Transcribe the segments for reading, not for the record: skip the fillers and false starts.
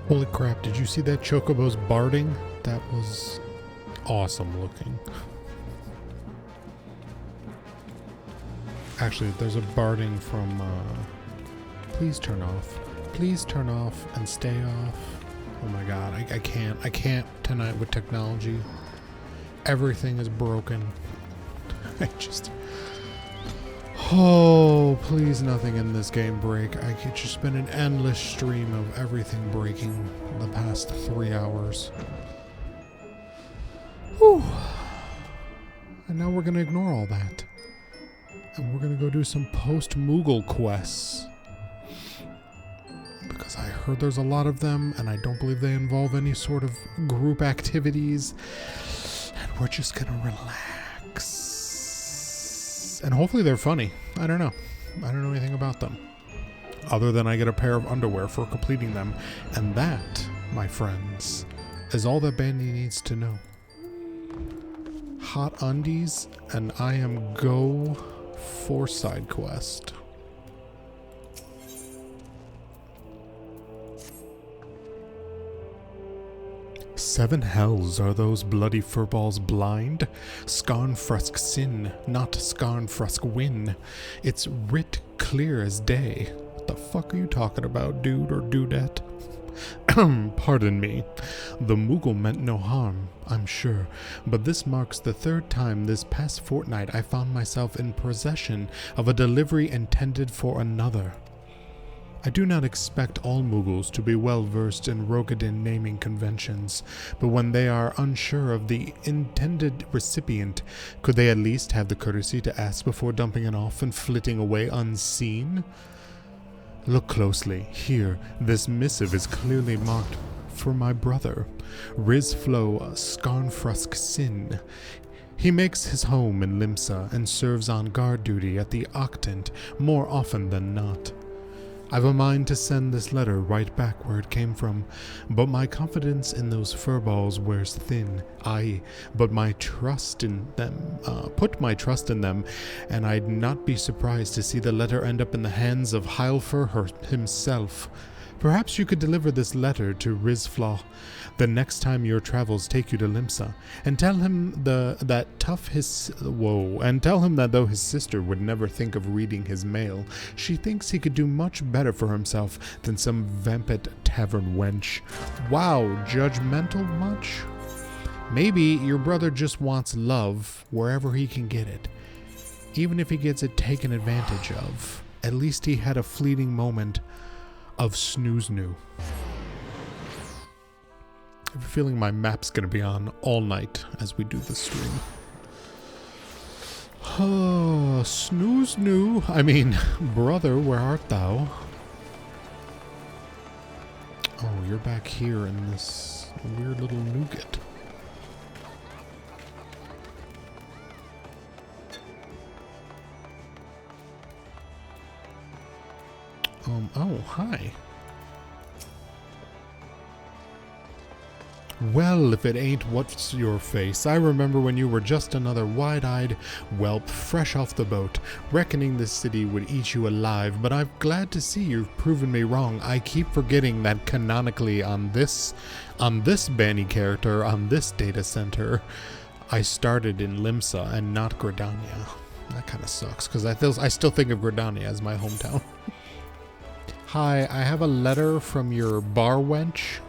Holy crap, did you see that Chocobo's barding? That was awesome looking. Actually, there's a barding from, please turn off. Please turn off and stay off. Oh my god, I can't tonight with technology. Everything is broken. Oh, please nothing in this game break. It's just been an endless stream of everything breaking the past 3 hours. Whew. And now we're gonna ignore all that. And we're gonna go do some post-Moogle quests. Because I heard there's a lot of them, and I don't believe they involve any sort of group activities. And we're just gonna relax. And hopefully they're funny. I don't know. I don't know anything about them. Other than I get a pair of underwear for completing them. And that, my friends, is all that Bani needs to know. Hot undies, and I am go for side quest. Seven hells are those bloody furballs blind. Scarnfrusk sin, not Scarnfrusk win. It's writ clear as day. What the fuck are you talking about, dude or dudette? Pardon me. The Moogle meant no harm, I'm sure, but this marks the third time this past fortnight I found myself in possession of a delivery intended for another. I do not expect all Moogles to be well versed in Rogadin naming conventions, but when they are unsure of the intended recipient, could they at least have the courtesy to ask before dumping it off and flitting away unseen? Look closely. Here, this missive is clearly marked for my brother, Rizflo Scarnfrusk Sin. He makes his home in Limsa and serves on guard duty at the Octant more often than not. I've a mind to send this letter right back where it came from, but my confidence in those furballs wears thin. But my trust in them, put my trust in them, and I'd not be surprised to see the letter end up in the hands of Hylfer himself. Perhaps you could deliver this letter to Rizflaw the next time your travels take you to Limsa, and tell him that though his sister would never think of reading his mail, she thinks he could do much better for himself than some vampet tavern wench. Wow, judgmental much? Maybe your brother just wants love wherever he can get it. Even if he gets it taken advantage of, at least he had a fleeting moment of snooze-new. I have a feeling my map's gonna be on all night as we do this stream. Oh, snooze-new. I mean, brother, where art thou? Oh, you're back here in this weird little nougat. Oh, hi. Well, if it ain't what's your face. I remember when you were just another wide-eyed whelp fresh off the boat, reckoning this city would eat you alive, but I'm glad to see you've proven me wrong. I keep forgetting that canonically on this Bani character, on this data center, I started in Limsa and not Gridania. That kind of sucks, because I still think of Gridania as my hometown. Hi, I have a letter from your bar wench.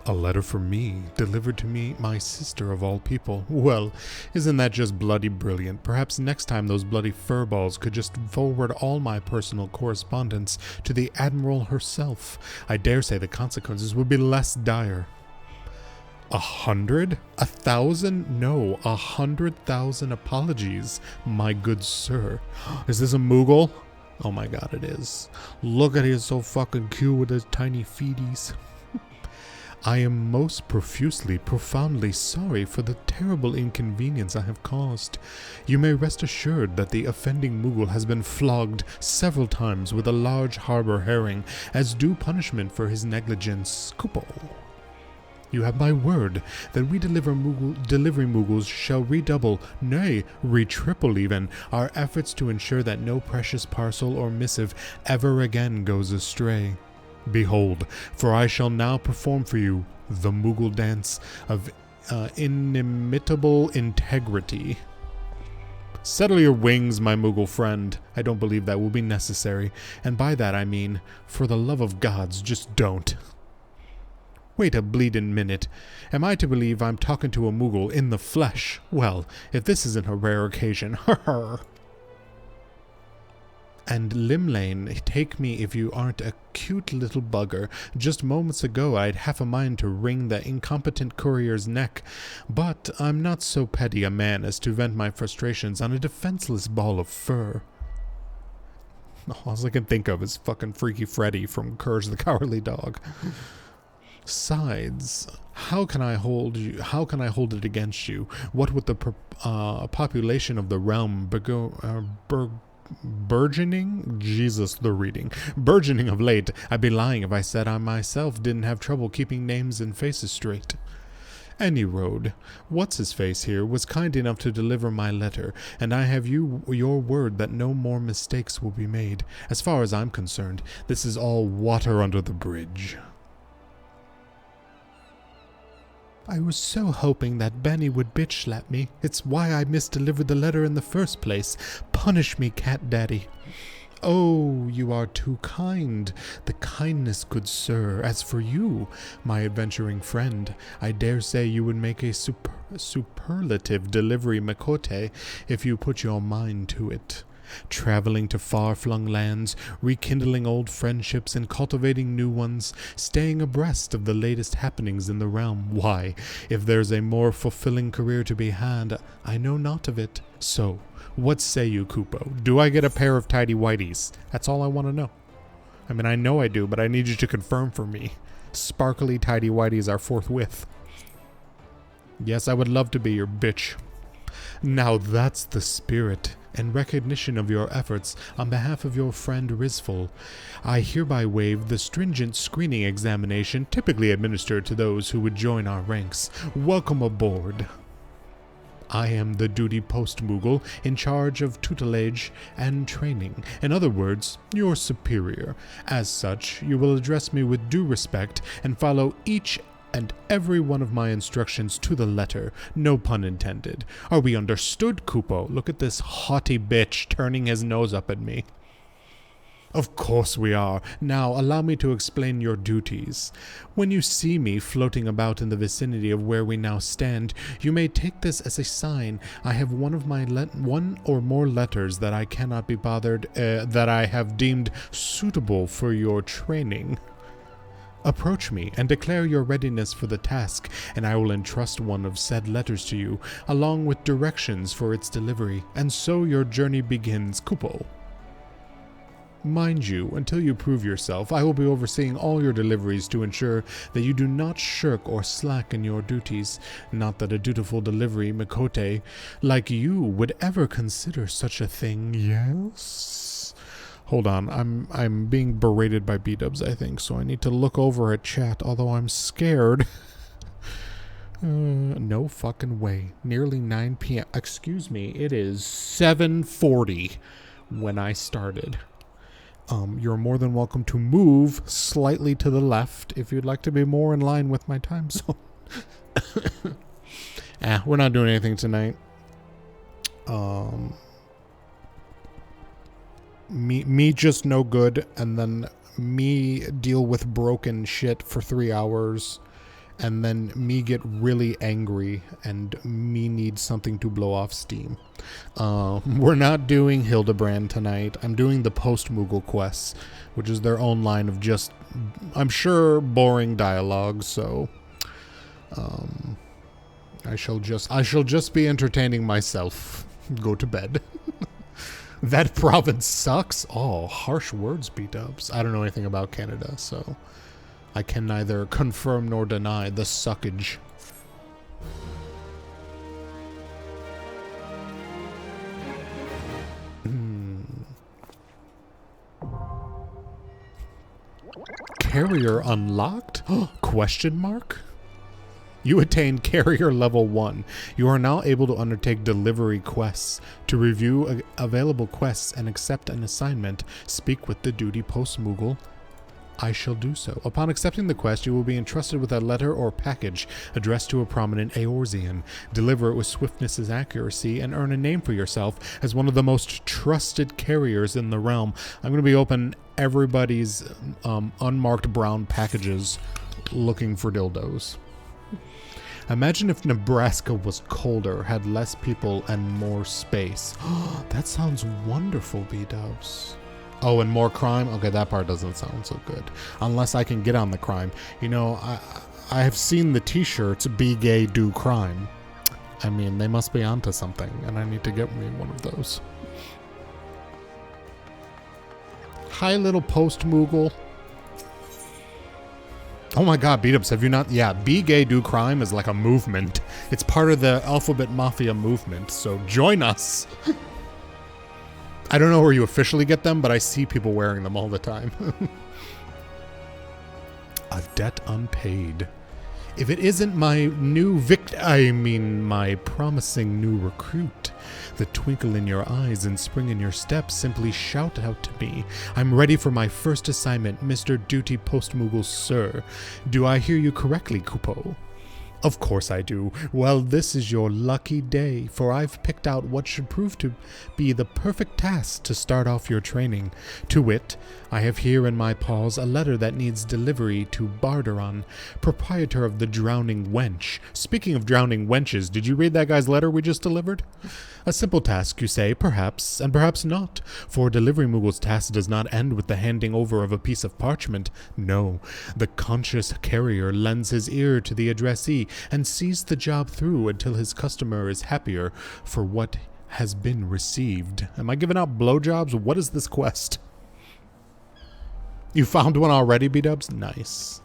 A letter from me, delivered to me, my sister of all people. Well, isn't that just bloody brilliant? Perhaps next time those bloody furballs could just forward all my personal correspondence to the Admiral herself. I dare say the consequences would be less dire. 100? 1,000? No, 100,000 apologies, my good sir. Is this a Moogle? Oh my god, it is. Look at him, so fucking cute with his tiny feeties. I am most profusely, profoundly sorry for the terrible inconvenience I have caused. You may rest assured that the offending Moogle has been flogged several times with a large harbor herring as due punishment for his negligence. Kupo. You have my word that we delivery Moogles shall redouble, nay, re-triple even, our efforts to ensure that no precious parcel or missive ever again goes astray. Behold, for I shall now perform for you the Moogle dance of inimitable integrity. Settle your wings, my Moogle friend. I don't believe that will be necessary, and by that I mean, for the love of gods, just don't. Wait a bleedin' minute. Am I to believe I'm talking to a Moogle in the flesh? Well, if this isn't a rare occasion, And Limlane, take me if you aren't a cute little bugger. Just moments ago I'd half a mind to wring the incompetent courier's neck, but I'm not so petty a man as to vent my frustrations on a defenseless ball of fur. All I can think of is fucking Freaky Freddy from Courage the Cowardly Dog. Sides, how can I hold it against you? What with the population of the realm burgeoning? Jesus, the reading. Burgeoning of late. I'd be lying if I said I myself didn't have trouble keeping names and faces straight. Any road, what's-his-face here was kind enough to deliver my letter, and I have your word that no more mistakes will be made. As far as I'm concerned, this is all water under the bridge. I was so hoping that Bani would bitch slap me. It's why I misdelivered the letter in the first place. Punish me, cat daddy. Oh, you are too kind. The kindness, good sir. As for you, my adventuring friend, I dare say you would make a superlative delivery Makote if you put your mind to it. Traveling to far-flung lands, rekindling old friendships and cultivating new ones, staying abreast of the latest happenings in the realm. Why, if there's a more fulfilling career to be had, I know not of it. So, what say you, Kupo? Do I get a pair of tidy whities? That's all I want to know. I mean, I know I do, but I need you to confirm for me. Sparkly tidy whities are forthwith. Yes, I would love to be your bitch. Now that's the spirit. In recognition of your efforts on behalf of your friend Rizful, I hereby waive the stringent screening examination typically administered to those who would join our ranks. Welcome aboard. I am the duty post Moogle in charge of tutelage and training. In other words, your superior. As such, you will address me with due respect and follow each and every one of my instructions to the letter. No pun intended. Are we understood, Kupo? Look at this haughty bitch turning his nose up at me. Of course we are. Now, allow me to explain your duties. When you see me floating about in the vicinity of where we now stand, you may take this as a sign I have one or more letters that I cannot be bothered, that I have deemed suitable for your training. Approach me and declare your readiness for the task, and I will entrust one of said letters to you, along with directions for its delivery, and so your journey begins, Kupo. Mind you, until you prove yourself, I will be overseeing all your deliveries to ensure that you do not shirk or slack in your duties. Not that a dutiful delivery Makote like you would ever consider such a thing, yes? Hold on, I'm being berated by B-dubs, I think, so I need to look over at chat, although I'm scared. No fucking way. Nearly 9 p.m. Excuse me, it is 7:40 when I started. You're more than welcome to move slightly to the left if you'd like to be more in line with my time zone. We're not doing anything tonight. Me just no good, and then me deal with broken shit for 3 hours, and then me get really angry, and me need something to blow off steam. We're not doing Hildebrand tonight. I'm doing the post-Moogle quests, which is their own line of just, I'm sure, boring dialogue, so I shall just be entertaining myself. Go to bed. That province sucks. Oh, harsh words, B-dubs. I don't know anything about Canada, so I can neither confirm nor deny the suckage. Carrier unlocked? Question mark? You attained carrier level 1. You are now able to undertake delivery quests. To review available quests and accept an assignment, speak with the duty post Moogle. I shall do so. Upon accepting the quest, you will be entrusted with a letter or package addressed to a prominent Eorzean. Deliver it with swiftness and accuracy and earn a name for yourself as one of the most trusted carriers in the realm. I'm going to be opening everybody's unmarked brown packages looking for dildos. Imagine if Nebraska was colder, had less people, and more space. That sounds wonderful, B-dubs. Oh, and more crime? Okay, that part doesn't sound so good. Unless I can get on the crime. You know, I have seen the t-shirts, Be Gay, Do Crime. I mean, they must be onto something, and I need to get me one of those. Hi, little post Moogle. Oh my god, beat-ups, have you not? Yeah, Be Gay, Do Crime is like a movement. It's part of the Alphabet Mafia movement, so join us. I don't know where you officially get them, but I see people wearing them all the time. A debt unpaid. If it isn't my new my promising new recruit, the twinkle in your eyes and spring in your step, simply shout out to me. I'm ready for my first assignment, Mr. Duty Post Moogle, sir. Do I hear you correctly, Kupo? Of course I do. Well, this is your lucky day, for I've picked out what should prove to be the perfect task to start off your training. To wit, I have here in my paws a letter that needs delivery to Barderon, proprietor of the Drowning Wench. Speaking of drowning wenches, did you read that guy's letter we just delivered? A simple task, you say, perhaps, and perhaps not, for Delivery Moogle's task does not end with the handing over of a piece of parchment. No, the conscious carrier lends his ear to the addressee and sees the job through until his customer is happier for what has been received. Am I giving out blowjobs? What is this quest? You found one already, B-dubs? Nice.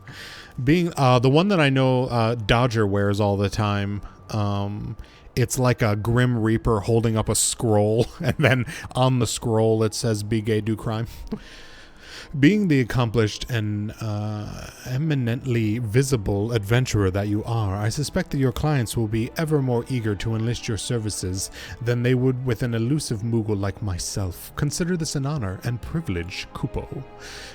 Being the one that I know Dodger wears all the time, it's like a Grim Reaper holding up a scroll, and then on the scroll it says, Be Gay, Do Crime. Being the accomplished and eminently visible adventurer that you are, I suspect that your clients will be ever more eager to enlist your services than they would with an elusive Moogle like myself. Consider this an honor and privilege, Kupo.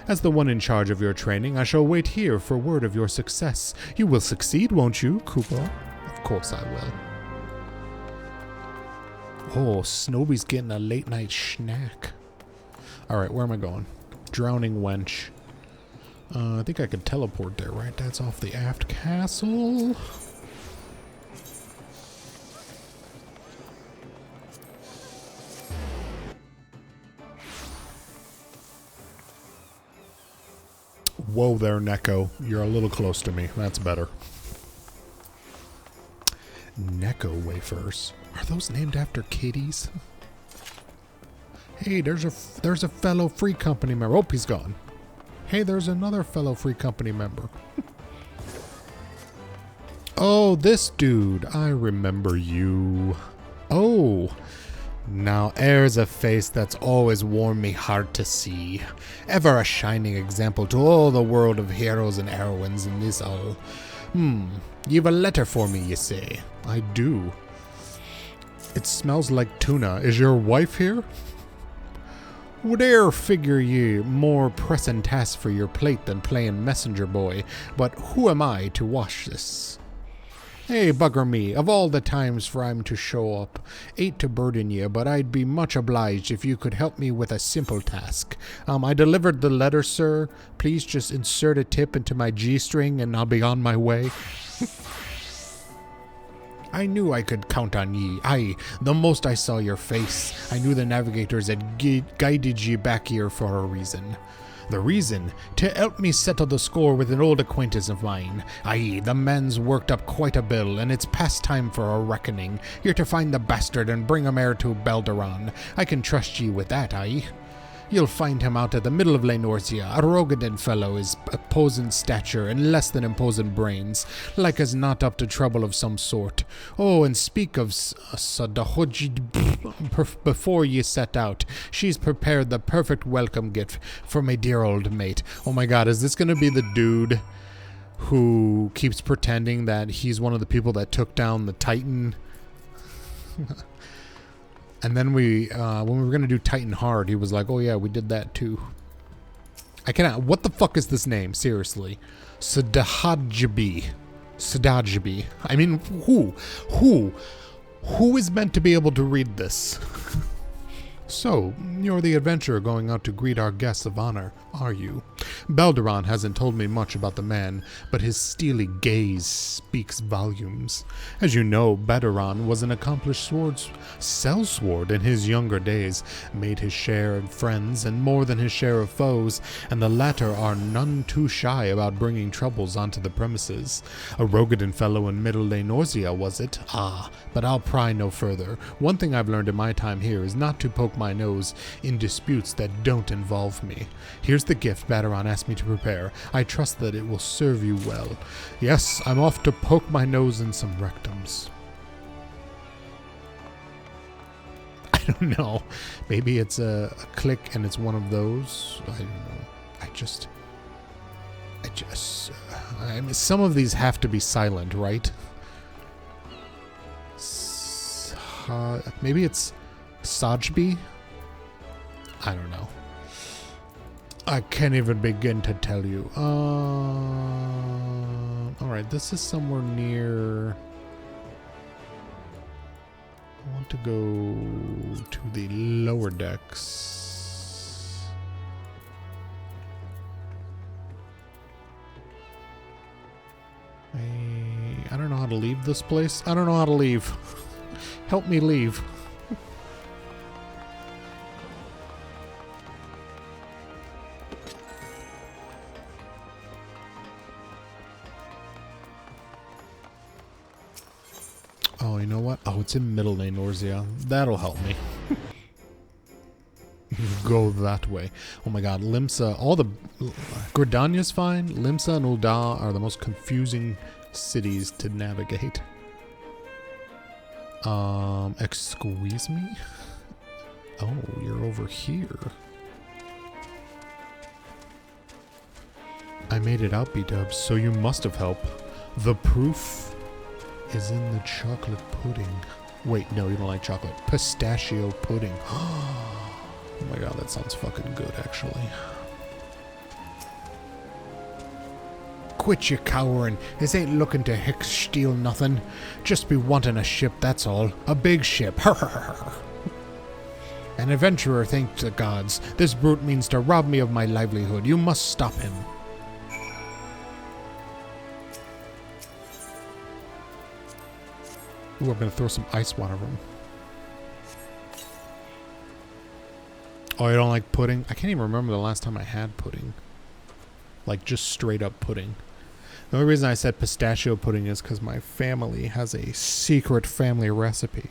As the one in charge of your training, I shall wait here for word of your success. You will succeed, won't you, Kupo? Of course I will. Oh, Snowy's getting a late night snack. Alright, where am I going? Drowning Wench. I think I could teleport there, right? That's off the aft castle. Whoa there, Neko. You're a little close to me. That's better. Neko wafers. Are those named after kitties? Hey, there's a fellow Free Company member. Oh, he's gone. Hey, there's another fellow Free Company member. Oh, this dude. I remember you. Oh. Now, there's a face that's always warmed me heart to see. Ever a shining example to all the world of heroes and heroines in this all. You've a letter for me, you say? I do. It smells like tuna. Is your wife here? Would e'er figure ye more pressing task for your plate than playing messenger boy, but who am I to wash this? Hey, bugger me, of all the times for I'm to show up, ain't to burden ye, but I'd be much obliged if you could help me with a simple task. I delivered the letter, sir. Please just insert a tip into my G-string and I'll be on my way. I knew I could count on ye. Aye, the most I saw your face, I knew the navigators had guided ye back here for a reason. The reason? To help me settle the score with an old acquaintance of mine. Aye, the man's worked up quite a bill, and it's past time for a reckoning. You're to find the bastard and bring him here to Balderon. I can trust ye with that, aye? You'll find him out at the middle of Lenorsia, a rogadent fellow, is imposing stature and less than imposing brains, like as not up to trouble of some sort. Oh, and speak of Sadahoji before ye set out. She's prepared the perfect welcome gift for my dear old mate. Oh my god, is this gonna be the dude who keeps pretending that he's one of the people that took down the Titan. And then when we were going to do Titan Hard, he was like, oh yeah, we did that too. I cannot, what the fuck is this name? Seriously. Sadahajibi. I mean, who is meant to be able to read this? So, you're the adventurer going out to greet our guests of honor, are you? Belderon hasn't told me much about the man, but his steely gaze speaks volumes. As you know, Belderon was an accomplished sellsword in his younger days, made his share of friends and more than his share of foes, and the latter are none too shy about bringing troubles onto the premises. A Rogadin fellow in Middle Lenorsia, was it? Ah, but I'll pry no further. One thing I've learned in my time here is not to poke my nose in disputes that don't involve me. Here's the gift Belderon asked me to prepare. I trust that it will serve you well. Yes, I'm off to poke my nose in some rectums. I don't know. Maybe it's a click and it's one of those. I don't know. I mean, some of these have to be silent, right? Maybe it's Sajbi? I don't know. I can't even begin to tell you. Alright, this is somewhere near... I want to go to the lower decks. I don't know how to leave this place. I don't know how to leave. Help me leave. Oh, you know what? Oh, it's in Middle Lenorsia. That'll help me. Go that way. Oh my god, Limsa. All the... Gridania's fine. Limsa and Ul'dah are the most confusing cities to navigate. Excuse me? Oh, you're over here. I made it out, B-dubs, so you must have helped. The proof is in the chocolate pudding. Wait, no, you don't like chocolate. Pistachio pudding. Oh my god, that sounds fucking good, actually. Quit your cowering. This ain't looking to steal nothing. Just be wanting a ship, that's all. A big ship. An adventurer, thank the gods. This brute means to rob me of my livelihood. You must stop him. Ooh, I'm gonna throw some ice water at him. Oh, you don't like pudding? I can't even remember the last time I had pudding. Like, just straight up pudding. The only reason I said pistachio pudding is because my family has a secret family recipe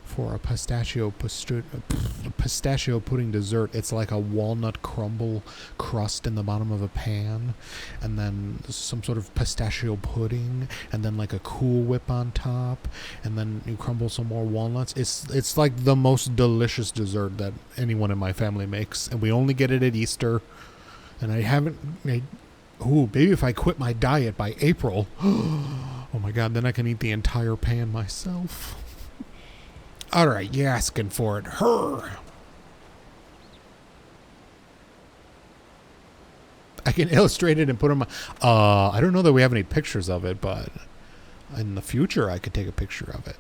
for a pistachio pudding dessert. It's like a walnut crumble crust in the bottom of a pan, and then some sort of pistachio pudding, and then like a Cool Whip on top, and then you crumble some more walnuts. It's like the most delicious dessert that anyone in my family makes, and we only get it at Easter. And I haven't made... Ooh, maybe if I quit my diet by April. Oh my god, then I can eat the entire pan myself. Alright, you're asking for it. Her. I can illustrate it and put them... I don't know that we have any pictures of it, but in the future I could take a picture of it.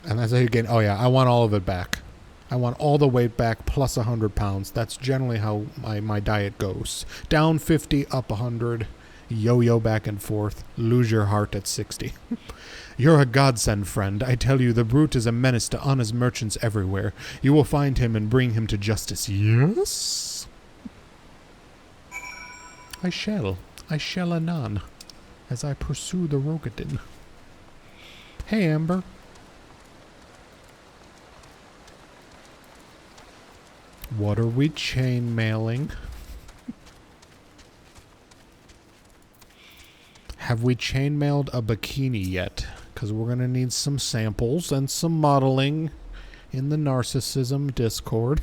And that's how you get... Oh yeah, I want all of it back. I want all the weight back plus 100 pounds. That's generally how my diet goes. Down 50, up 100. Yo-yo back and forth. Lose your heart at 60. You're a godsend, friend. I tell you, the brute is a menace to honest merchants everywhere. You will find him and bring him to justice. Yes? I shall anon, as I pursue the Rogadin. Hey, Amber. What are we chain mailing? Have we chain mailed a bikini yet? Because we're going to need some samples and some modeling in the Narcissism Discord.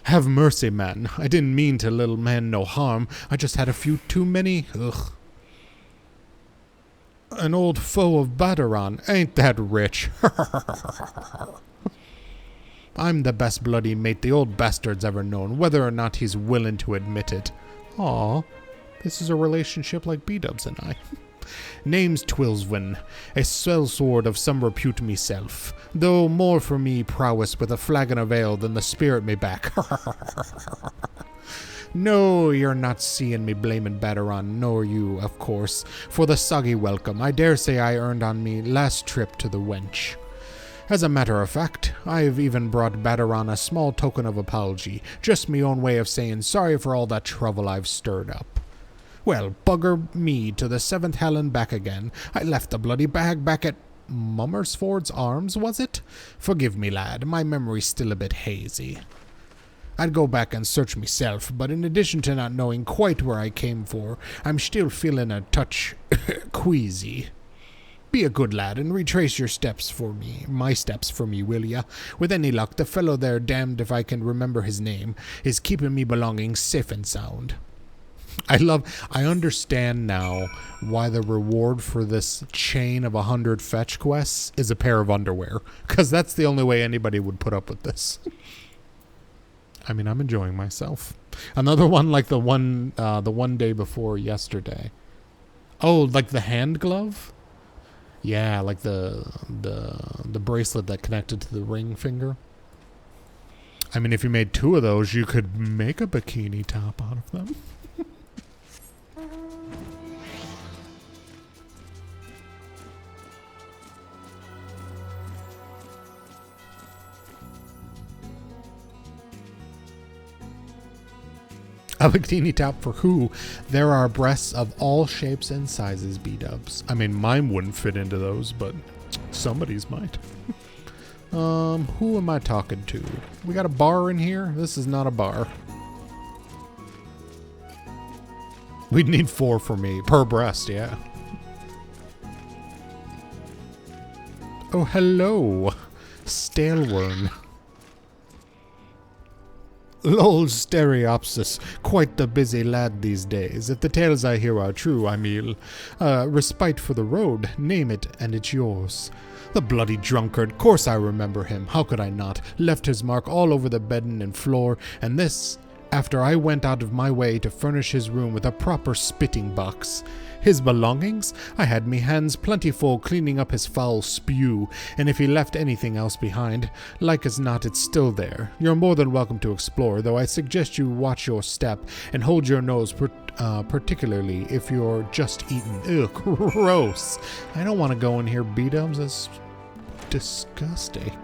Have mercy, man. I didn't mean to little man no harm. I just had a few too many. Ugh. An old foe of Badaron. Ain't that rich? I'm the best bloody mate the old bastard's ever known, whether or not he's willing to admit it. Aw, this is a relationship like B-dubs and I. Name's Twilswyn, a sellsword of some repute myself, though more for me prowess with a flagon of ale than the spirit me back. No, you're not seeing me blaming Badaron, nor you, of course, for the soggy welcome I dare say I earned on me last trip to the wench. As a matter of fact, I've even brought Badaron a small token of apology, just me own way of saying sorry for all that trouble I've stirred up. Well, bugger me to the 7th hell and back again. I left the bloody bag back at Mummersford's Arms, was it? Forgive me, lad, my memory's still a bit hazy. I'd go back and search myself, but in addition to not knowing quite where I came for, I'm still feeling a touch queasy. Be a good lad and retrace your steps for me, my steps for me, will ya? With any luck, the fellow there, damned if I can remember his name, is keeping me belongings safe and sound. I understand now why the reward for this chain of 100 fetch quests is a pair of underwear, because that's the only way anybody would put up with this. I mean, I'm enjoying myself. Another one like the one day before yesterday. Oh, like the hand glove? Yeah, like the bracelet that connected to the ring finger. I mean, if you made 2 of those, you could make a bikini top out of them. A bikini top for who? There are breasts of all shapes and sizes, B-dubs. I mean, mine wouldn't fit into those, but somebody's might. Who am I talking to? We got a bar in here? This is not a bar. We'd need 4 for me. Per breast, yeah. Oh, hello. Staleworm. Lol, stereopsis. Quite the busy lad these days. If the tales I hear are true, I mean, respite for the road. Name it, and it's yours. The bloody drunkard. Course I remember him. How could I not? Left his mark all over the bedding and floor, and this after I went out of my way to furnish his room with a proper spitting box. His belongings? I had me hands plenty full cleaning up his foul spew, and if he left anything else behind, like as not it's still there. You're more than welcome to explore, though I suggest you watch your step and hold your nose particularly if you're just eating. Ugh, gross. I don't want to go in here, B-dubs. That's disgusting.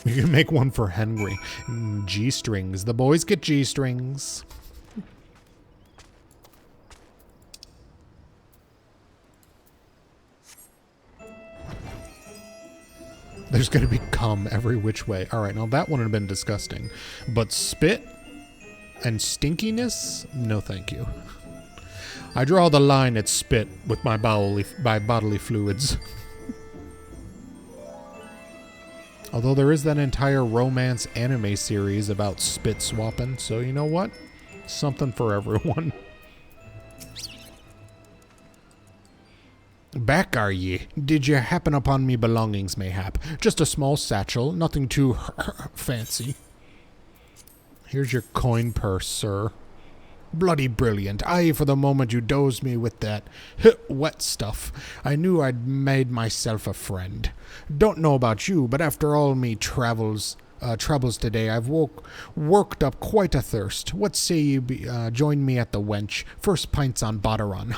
You can make one for Henry. G-strings. The boys get G-strings. There's going to be cum every which way. All right, now that one would have been disgusting. But spit and stinkiness? No, thank you. I draw the line at spit with my bodily fluids. Although there is that entire romance anime series about spit swapping, so you know what? Something for everyone. Back are ye? Did ye happen upon me belongings, mayhap? Just a small satchel, nothing too fancy. Here's your coin purse, sir. Bloody brilliant. Aye, for the moment you dozed me with that wet stuff. I knew I'd made myself a friend. Don't know about you, but after all me troubles today, I've worked up quite a thirst. What say you join me at the wench? First pints on Badaron.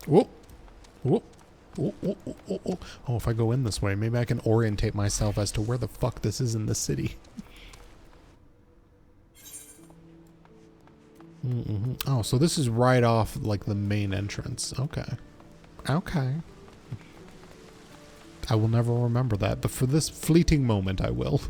Whoop. Whoop. Oh, if I go in this way, maybe I can orientate myself as to where the fuck this is in the city. Oh, so this is right off, like, the main entrance. Okay. Okay. I will never remember that, but for this fleeting moment, I will.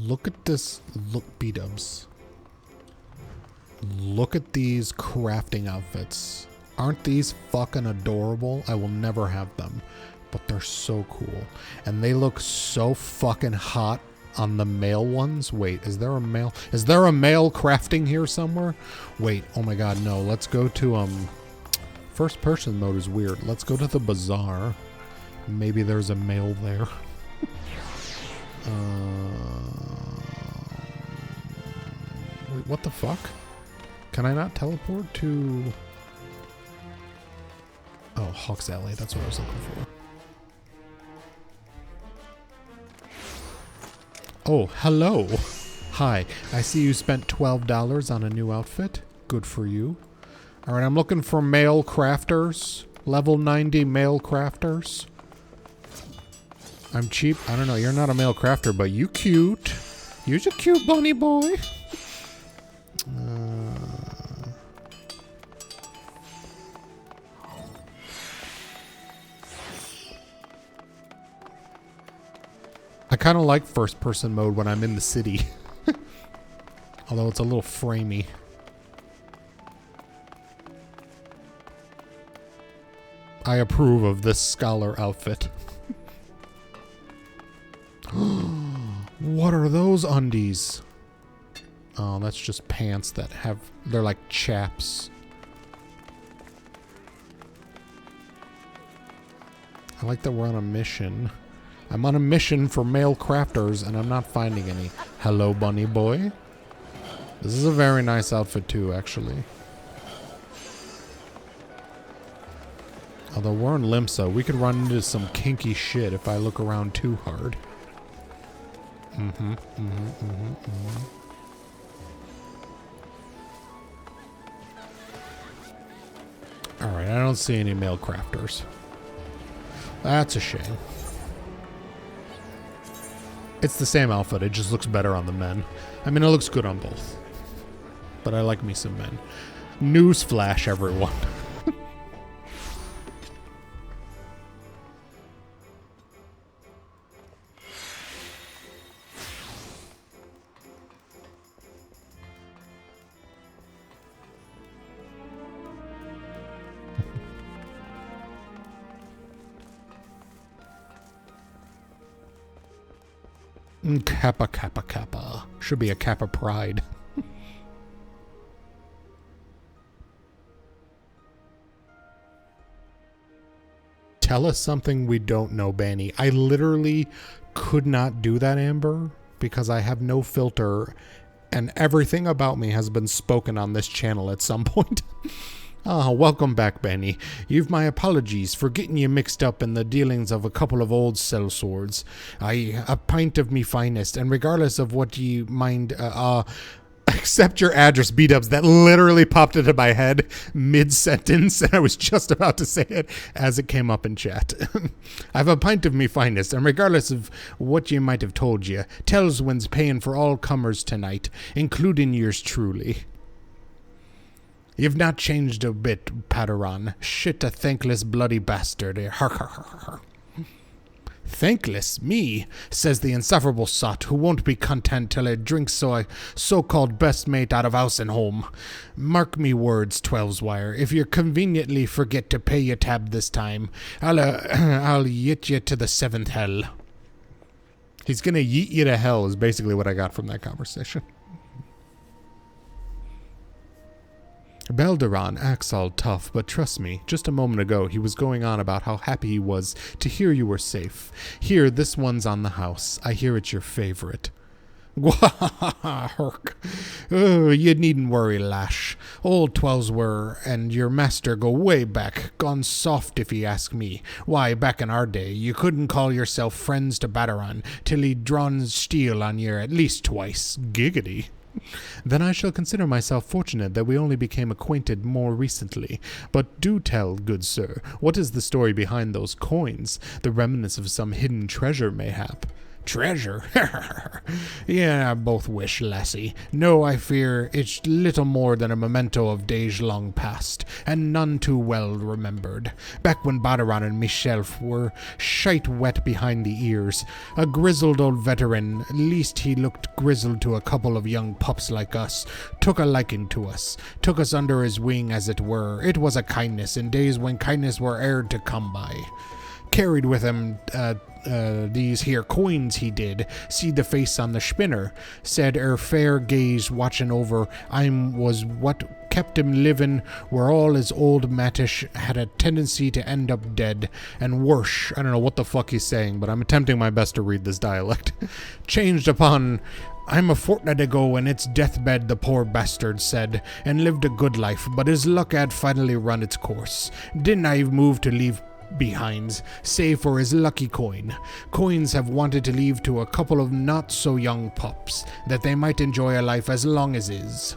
Look at this. Look, B-dubs. Look at these crafting outfits. Aren't these fucking adorable? I will never have them, but they're so cool. And they look so fucking hot on the male ones. Wait, is there a male? Is there a male crafting here somewhere? Wait, oh my god, no. Let's go to, first person mode is weird. Let's go to the bazaar. Maybe there's a male there. Wait, what the fuck? Can I not teleport to... Oh, Hawk's Alley. That's what I was looking for. Oh, hello. Hi. I see you spent $12 on a new outfit. Good for you. All right, I'm looking for male crafters. Level 90 male crafters. I'm cheap. I don't know. You're not a male crafter, but you cute. You're a cute bunny boy. I kind of like first person mode when I'm in the city. Although it's a little framey. I approve of this scholar outfit. What are those undies? Oh, that's just pants that have... They're like chaps. I like that we're on a mission. I'm on a mission for male crafters, and I'm not finding any. Hello, bunny boy. This is a very nice outfit, too, actually. Although we're in Limsa, we could run into some kinky shit if I look around too hard. Alright, I don't see any male crafters. That's a shame. It's the same outfit, it just looks better on the men. I mean, it looks good on both. But I like me some men. Newsflash, everyone. Kappa, kappa, kappa. Should be a kappa pride. Tell us something we don't know, Bani. I literally could not do that, Amber, because I have no filter, and everything about me has been spoken on this channel at some point. Ah, welcome back, Bani. You've my apologies for getting you mixed up in the dealings of a couple of old sellswords. A pint of me finest, and regardless of what you mind, accept your address, B-dubs. That literally popped into my head mid-sentence, and I was just about to say it as it came up in chat. I've a pint of me finest, and regardless of what you might have told you, Telswin's paying for all comers tonight, including yours truly. You've not changed a bit, Padawan. Shit, a thankless bloody bastard. Thankless? Me? Says the insufferable sot, who won't be content till it drinks a so-called best mate out of house and home. Mark me words, Twelveswire. If you conveniently forget to pay your tab this time, I'll yeet you to the 7th hell. He's gonna yeet you to hell is basically what I got from that conversation. Belderon acts all tough, but trust me, just a moment ago he was going on about how happy he was to hear you were safe. Here, this one's on the house. I hear it's your favorite. Herk. Oh, you needn't worry, Lash. Old Twelveswire and your master go way back, gone soft if ye ask me. Why, back in our day, you couldn't call yourself friends to Badaran till he'd drawn steel on ye at least twice. Giggity. Then I shall consider myself fortunate that we only became acquainted more recently. But do tell, good sir, what is the story behind those coins? The remnants of some hidden treasure, mayhap. Treasure? Yeah, I both wish, lassie. No, I fear it's little more than a memento of days long past, and none too well remembered. Back when Badaran and myself were shite wet behind the ears. A grizzled old veteran, at least he looked grizzled to a couple of young pups like us, took a liking to us, took us under his wing as it were. It was a kindness in days when kindness were e'er to come by. Carried with him these here coins he did, see the face on the spinner, said fair gaze watching over was what kept him living where all his old matish had a tendency to end up dead, and worse, I don't know what the fuck he's saying, but I'm attempting my best to read this dialect, changed upon I'm a fortnight ago in its deathbed, the poor bastard said, and lived a good life, but his luck had finally run its course. Didn't I move to leave behinds, save for his lucky coin. Coins have wanted to leave to a couple of not-so-young pups, that they might enjoy a life as long as his.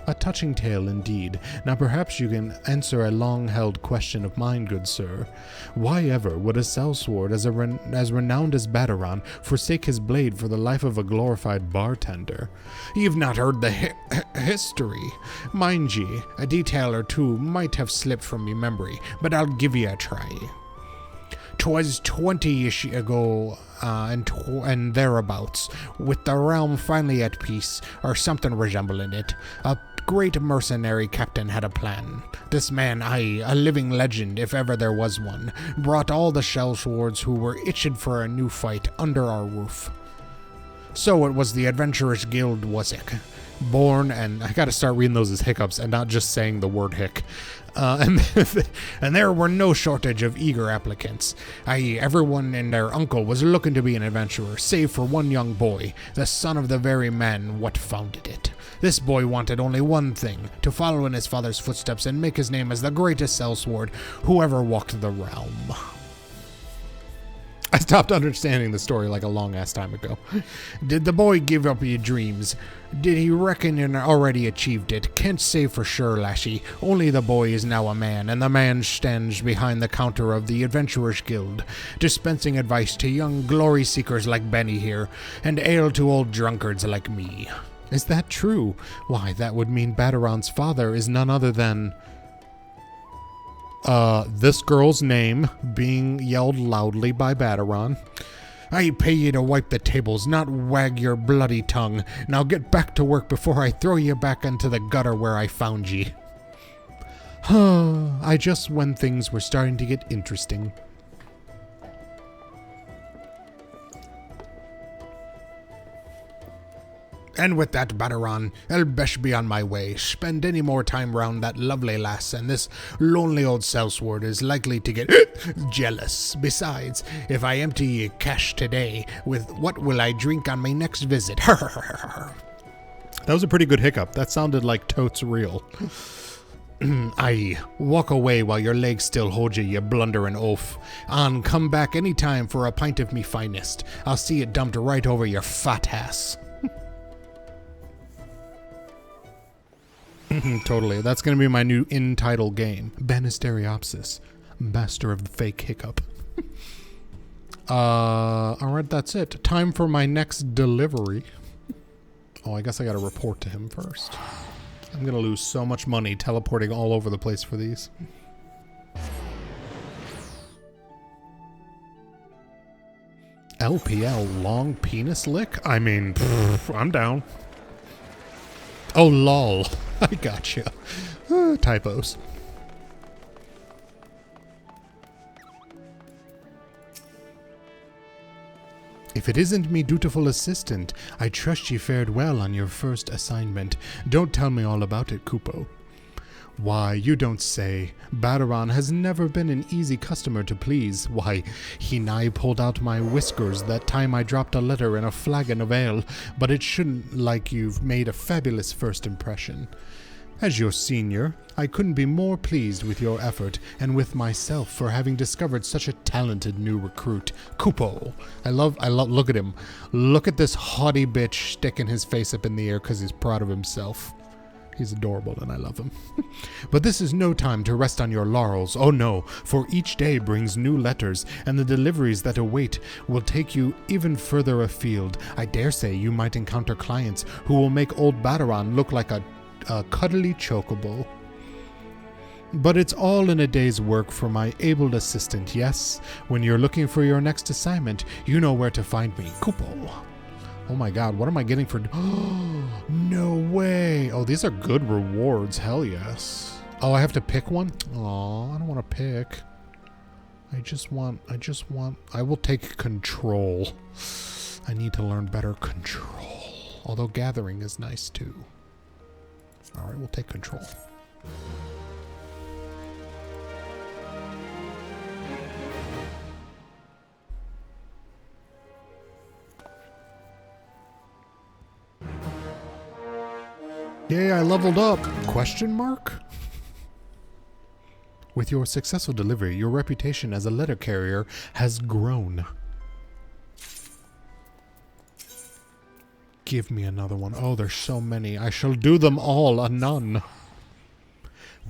A touching tale indeed. Now perhaps you can answer a long-held question of mine, good sir. Why ever would a sellsword as renowned as Badaran forsake his blade for the life of a glorified bartender? You've not heard the history. Mind ye, a detail or two might have slipped from me memory, but I'll give ye a try. 'Twas 20-ish ago, and thereabouts, with the realm finally at peace, or something resembling it, a great mercenary captain had a plan. This man, a living legend if ever there was one, brought all the sellswords who were itching for a new fight under our roof. So it was the Adventurers Guild, was it? Born, and I gotta start reading those as hiccups and not just saying the word hick. And there were no shortage of eager applicants. Everyone and their uncle was looking to be an adventurer, save for one young boy, the son of the very man what founded it. This boy wanted only one thing, to follow in his father's footsteps and make his name as the greatest sellsword who ever walked the realm. I stopped understanding the story like a long-ass time ago. Did the boy give up your dreams? Did he reckon and already achieved it? Can't say for sure, lassie. Only the boy is now a man, and the man stands behind the counter of the Adventurers Guild, dispensing advice to young glory-seekers like Bani here, and ale to old drunkards like me. Is that true? Why, that would mean Badaran's father is none other than... this girl's name being yelled loudly by Badaran. I pay you to wipe the tables, not wag your bloody tongue. Now get back to work before I throw you back into the gutter where I found ye. I just when things were starting to get interesting. And with that, Badaran, I'll best be on my way. Spend any more time round that lovely lass, and this lonely old sellsword is likely to get jealous. Besides, if I empty ye cash today, with what will I drink on my next visit? That was a pretty good hiccup. That sounded like totes real. Aye, walk away while your legs still hold you blundering oaf. On, come back any time for a pint of me finest. I'll see it dumped right over your fat ass. Totally. That's going to be my new in-title game. Banisteriopsis. Master of the fake hiccup. Alright, that's it. Time for my next delivery. Oh, I guess I got to report to him first. I'm going to lose so much money teleporting all over the place for these. LPL, long penis lick? I mean, I'm down. Oh, lol. I gotcha. Typos. If it isn't me dutiful assistant, I trust ye fared well on your first assignment. Don't tell me all about it, Kupo. Why, you don't say. Badaran has never been an easy customer to please. Why, he nigh pulled out my whiskers that time I dropped a letter in a flagon of ale, but it shouldn't like you've made a fabulous first impression. As your senior, I couldn't be more pleased with your effort and with myself for having discovered such a talented new recruit. Kupo. I love, look at him. Look at this haughty bitch sticking his face up in the air because he's proud of himself. He's adorable and I love him. But this is no time to rest on your laurels. Oh no, for each day brings new letters, and the deliveries that await will take you even further afield. I dare say you might encounter clients who will make old Badaran look like a cuddly chocobo. But it's all in a day's work for my able assistant, yes? When you're looking for your next assignment, you know where to find me. Kupo. Oh my god, what am I getting for... No way! Oh, these are good rewards, hell yes. Oh, I have to pick one? Aw, I don't want to pick. I will take control. I need to learn better control. Although gathering is nice too. Alright, we'll take control. Yay, I leveled up! Question mark? With your successful delivery, your reputation as a letter carrier has grown. Give me another one. Oh, there's so many. I shall do them all, anon.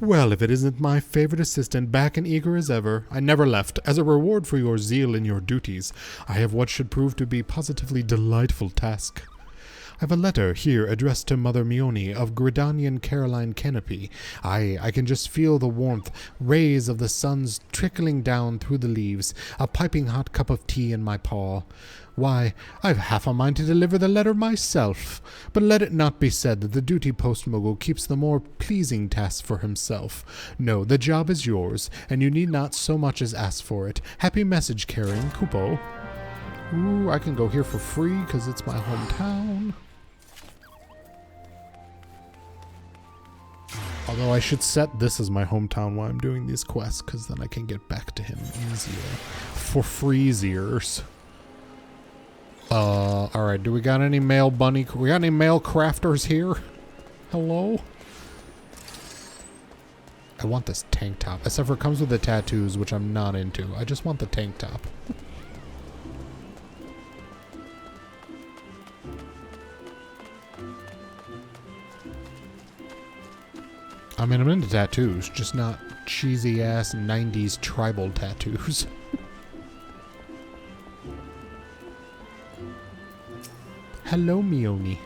Well, if it isn't my favorite assistant, back and eager as ever, I never left. As a reward for your zeal in your duties, I have what should prove to be positively delightful task. I have a letter here addressed to Mother Mione of Gridanian Caroline Canopy. I can just feel the warmth, rays of the sun's trickling down through the leaves, a piping hot cup of tea in my paw. Why, I've half a mind to deliver the letter myself. But let it not be said that the duty post Moogle keeps the more pleasing tasks for himself. No, the job is yours, and you need not so much as ask for it. Happy message carrying, Kupo. Ooh, I can go here for free because it's my hometown. Although I should set this as my hometown while I'm doing these quests, because then I can get back to him easier. For freeziers. Alright, do we got any male bunny... We got any male crafters here? Hello? I want this tank top. Except for it comes with the tattoos, which I'm not into. I just want the tank top. I mean, I'm into tattoos, just not cheesy-ass 90s tribal tattoos. Hello, Mione.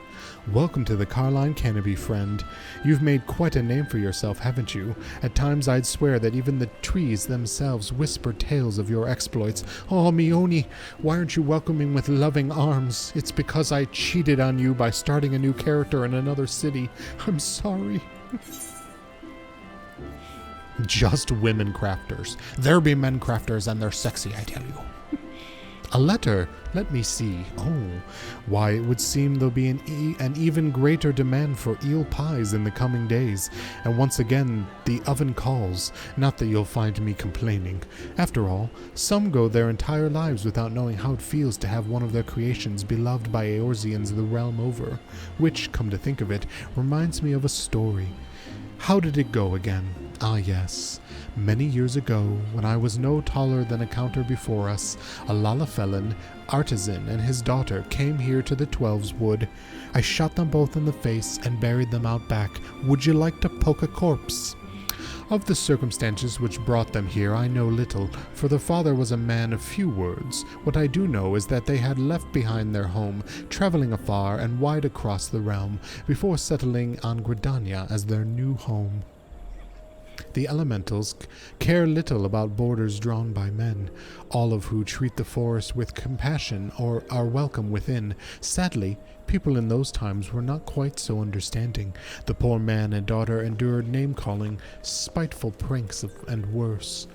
Welcome to the Caroline Canopy, friend. You've made quite a name for yourself, haven't you? At times I'd swear that even the trees themselves whisper tales of your exploits. Oh, Mione, why aren't you welcoming with loving arms? It's because I cheated on you by starting a new character in another city. I'm sorry. Just women crafters. There be men crafters and they're sexy, I tell you. A letter. Let me see. Oh, why it would seem there'll be an even greater demand for eel pies in the coming days. And once again, the oven calls. Not that you'll find me complaining. After all, some go their entire lives without knowing how it feels to have one of their creations beloved by Eorzeans the realm over. Which, come to think of it, reminds me of a story. How did it go again? Ah, yes. Many years ago, when I was no taller than a counter before us, a Lalafellan artisan and his daughter came here to the Twelves Wood. I shot them both in the face and buried them out back. Would you like to poke a corpse? Of the circumstances which brought them here I know little, for the father was a man of few words. What I do know is that they had left behind their home, traveling afar and wide across the realm, before settling on Gridania as their new home. The elementals care little about borders drawn by men, all of who treat the forest with compassion or are welcome within. Sadly, people in those times were not quite so understanding. The poor man and daughter endured name-calling, spiteful pranks and worse.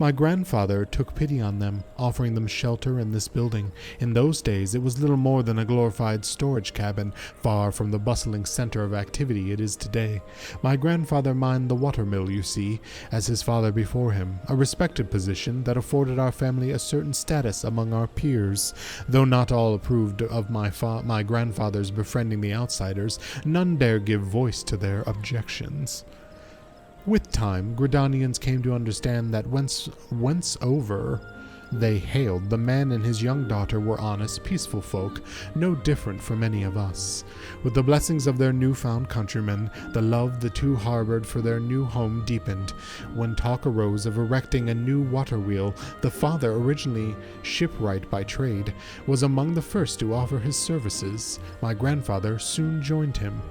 My grandfather took pity on them, offering them shelter in this building. In those days, it was little more than a glorified storage cabin, far from the bustling center of activity it is today. My grandfather mined the watermill, you see, as his father before him, a respected position that afforded our family a certain status among our peers. Though not all approved of my grandfather's befriending the outsiders, none dare give voice to their objections. With time, Gridanians came to understand that whence over they hailed. The man and his young daughter were honest, peaceful folk, no different from any of us. With the blessings of their newfound countrymen, the love the two harbored for their new home deepened. When talk arose of erecting a new water wheel, the father, originally shipwright by trade, was among the first to offer his services. My grandfather soon joined him.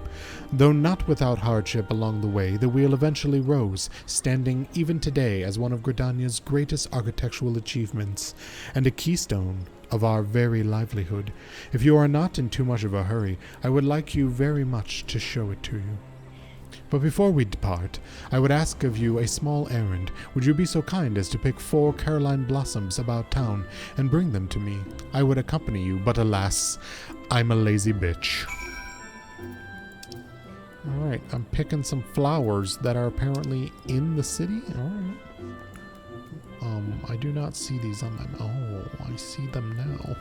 Though not without hardship along the way, the wheel eventually rose, standing even today as one of Gridania's greatest architectural achievements, and a keystone of our very livelihood. If you are not in too much of a hurry, I would like you very much to show it to you. But before we depart, I would ask of you a small errand. Would you be so kind as to pick 4 Caroline blossoms about town and bring them to me? I would accompany you, but alas, I'm a lazy bitch. Alright, I'm picking some flowers that are apparently in the city. Alright. I do not see these on them. Oh, I see them now.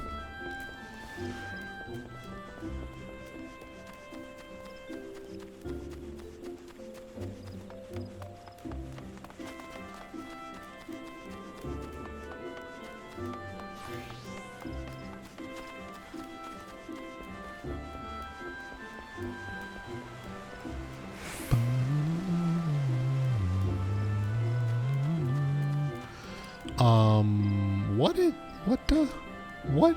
What?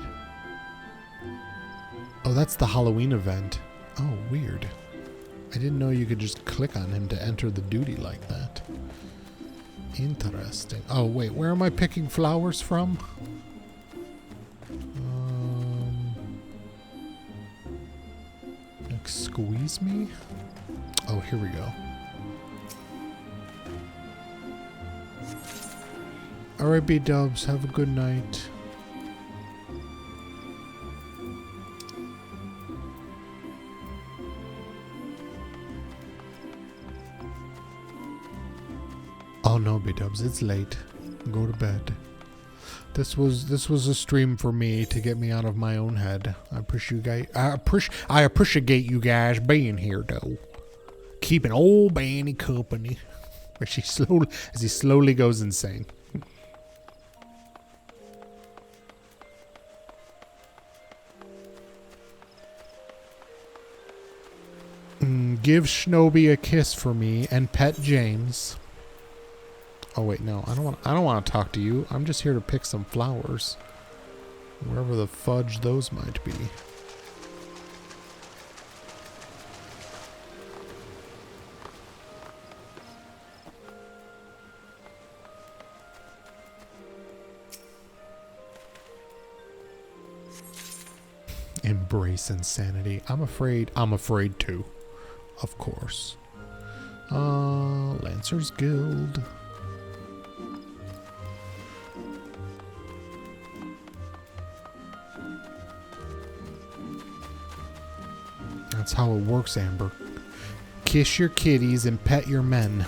Oh, that's the Halloween event. Oh, weird. I didn't know you could just click on him to enter the duty like that. Interesting. Oh, wait, where am I picking flowers from? Squeeze me? Oh, here we go. Alright, B-dubs, have a good night. Oh no, B-dubs, it's late. Go to bed. This was a stream for me to get me out of my own head. I appreciate you guys being here, though. Keeping old Bani company as he slowly goes insane. Give Shnobi a kiss for me and pet James. Oh wait, no, I don't want to talk to you. I'm just here to pick some flowers. Wherever the fudge those might be. Embrace insanity. I'm afraid too. Of course. Lancer's Guild. That's how it works, Amber. Kiss your kitties and pet your men.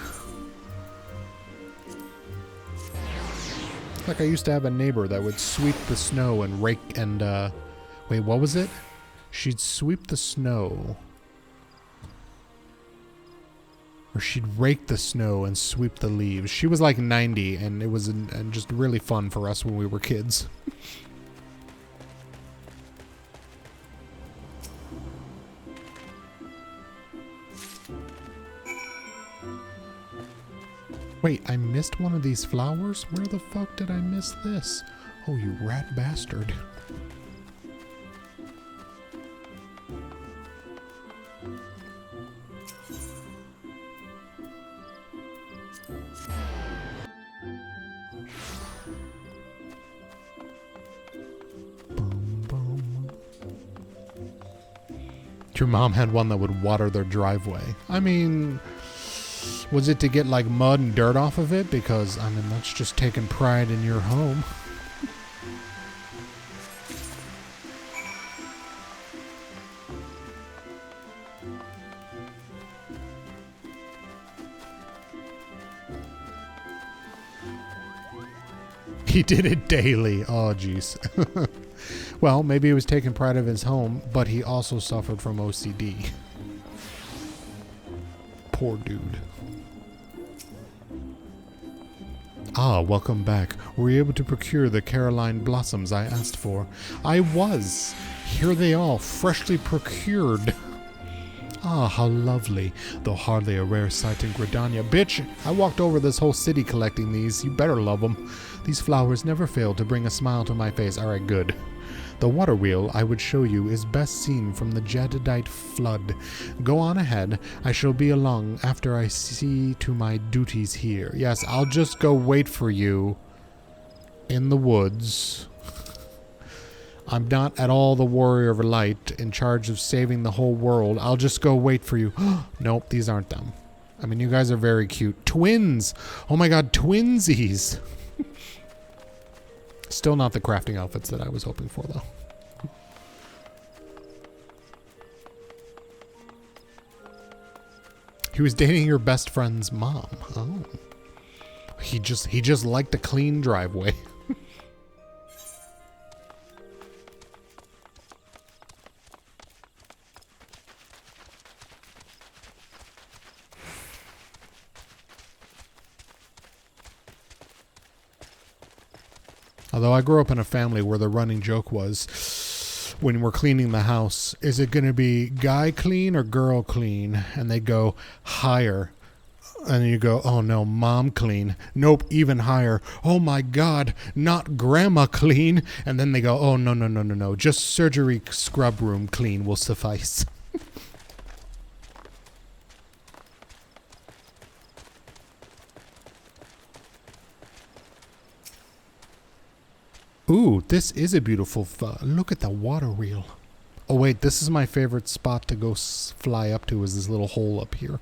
Like I used to have a neighbor that would sweep the snow and rake and, wait, what was it? She'd sweep the snow. Or she'd rake the snow and sweep the leaves. She was like 90, and it was just really fun for us when we were kids. Wait, I missed one of these flowers? Where the fuck did I miss this? Oh, you rat bastard. Your mom had one that would water their driveway. I mean, was it to get like mud and dirt off of it? Because, I mean, that's just taking pride in your home. He did it daily. Oh, jeez. Well, maybe he was taking pride of his home, but he also suffered from OCD. Poor dude. Ah, welcome back. Were you able to procure the Caroline blossoms I asked for? I was. Here they all, freshly procured. Ah, how lovely, though hardly a rare sight in Gridania. Bitch, I walked over this whole city collecting these. You better love them. These flowers never fail to bring a smile to my face. Alright, good. The water wheel I would show you is best seen from the Jadidite flood. Go on ahead. I shall be along after I see to my duties here. Yes, I'll just go wait for you in the woods. I'm not at all the warrior of light in charge of saving the whole world. I'll just go wait for you. Nope, these aren't them. I mean, you guys are very cute. Twins! Oh my god, twinsies! Still not the crafting outfits that I was hoping for, though. He was dating your best friend's mom. Oh. He just liked a clean driveway. Although I grew up in a family where the running joke was, when we're cleaning the house, is it going to be guy clean or girl clean? And they go, higher. And you go, oh no, mom clean. Nope, even higher. Oh my god, not grandma clean. And then they go, oh no. Just surgery scrub room clean will suffice. Ooh, this is a beautiful look at the water wheel. Oh wait, this is my favorite spot to go fly up to, is this little hole up here.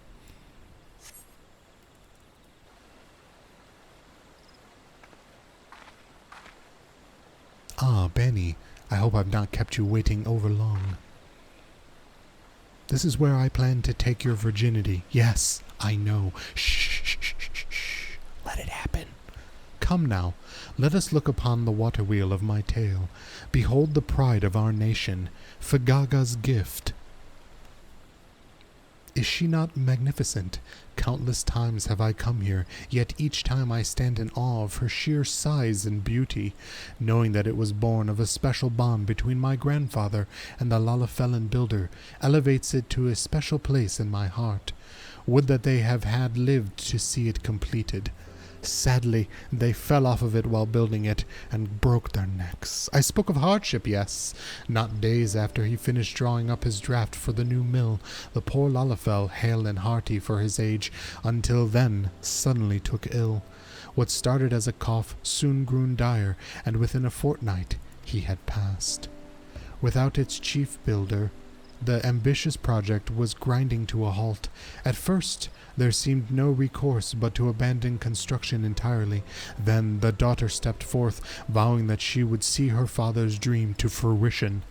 Ah, Bani, I hope I've not kept you waiting over long. This is where I plan to take your virginity. Yes, I know. Shh. Let it happen. Come now, let us look upon the water wheel of my tale. Behold the pride of our nation, Fagaga's gift. Is she not magnificent? Countless times have I come here, yet each time I stand in awe of her sheer size and beauty, knowing that it was born of a special bond between my grandfather and the Lalafellan builder, elevates it to a special place in my heart. Would that they have had lived to see it completed. Sadly, they fell off of it while building it and broke their necks. I spoke of hardship, yes. Not days after he finished drawing up his draft for the new mill, the poor Lalafell, hale and hearty for his age, until then suddenly took ill. What started as a cough soon grew dire, and within a fortnight he had passed. Without its chief builder, the ambitious project was grinding to a halt. At first, there seemed no recourse but to abandon construction entirely. Then the daughter stepped forth, vowing that she would see her father's dream to fruition.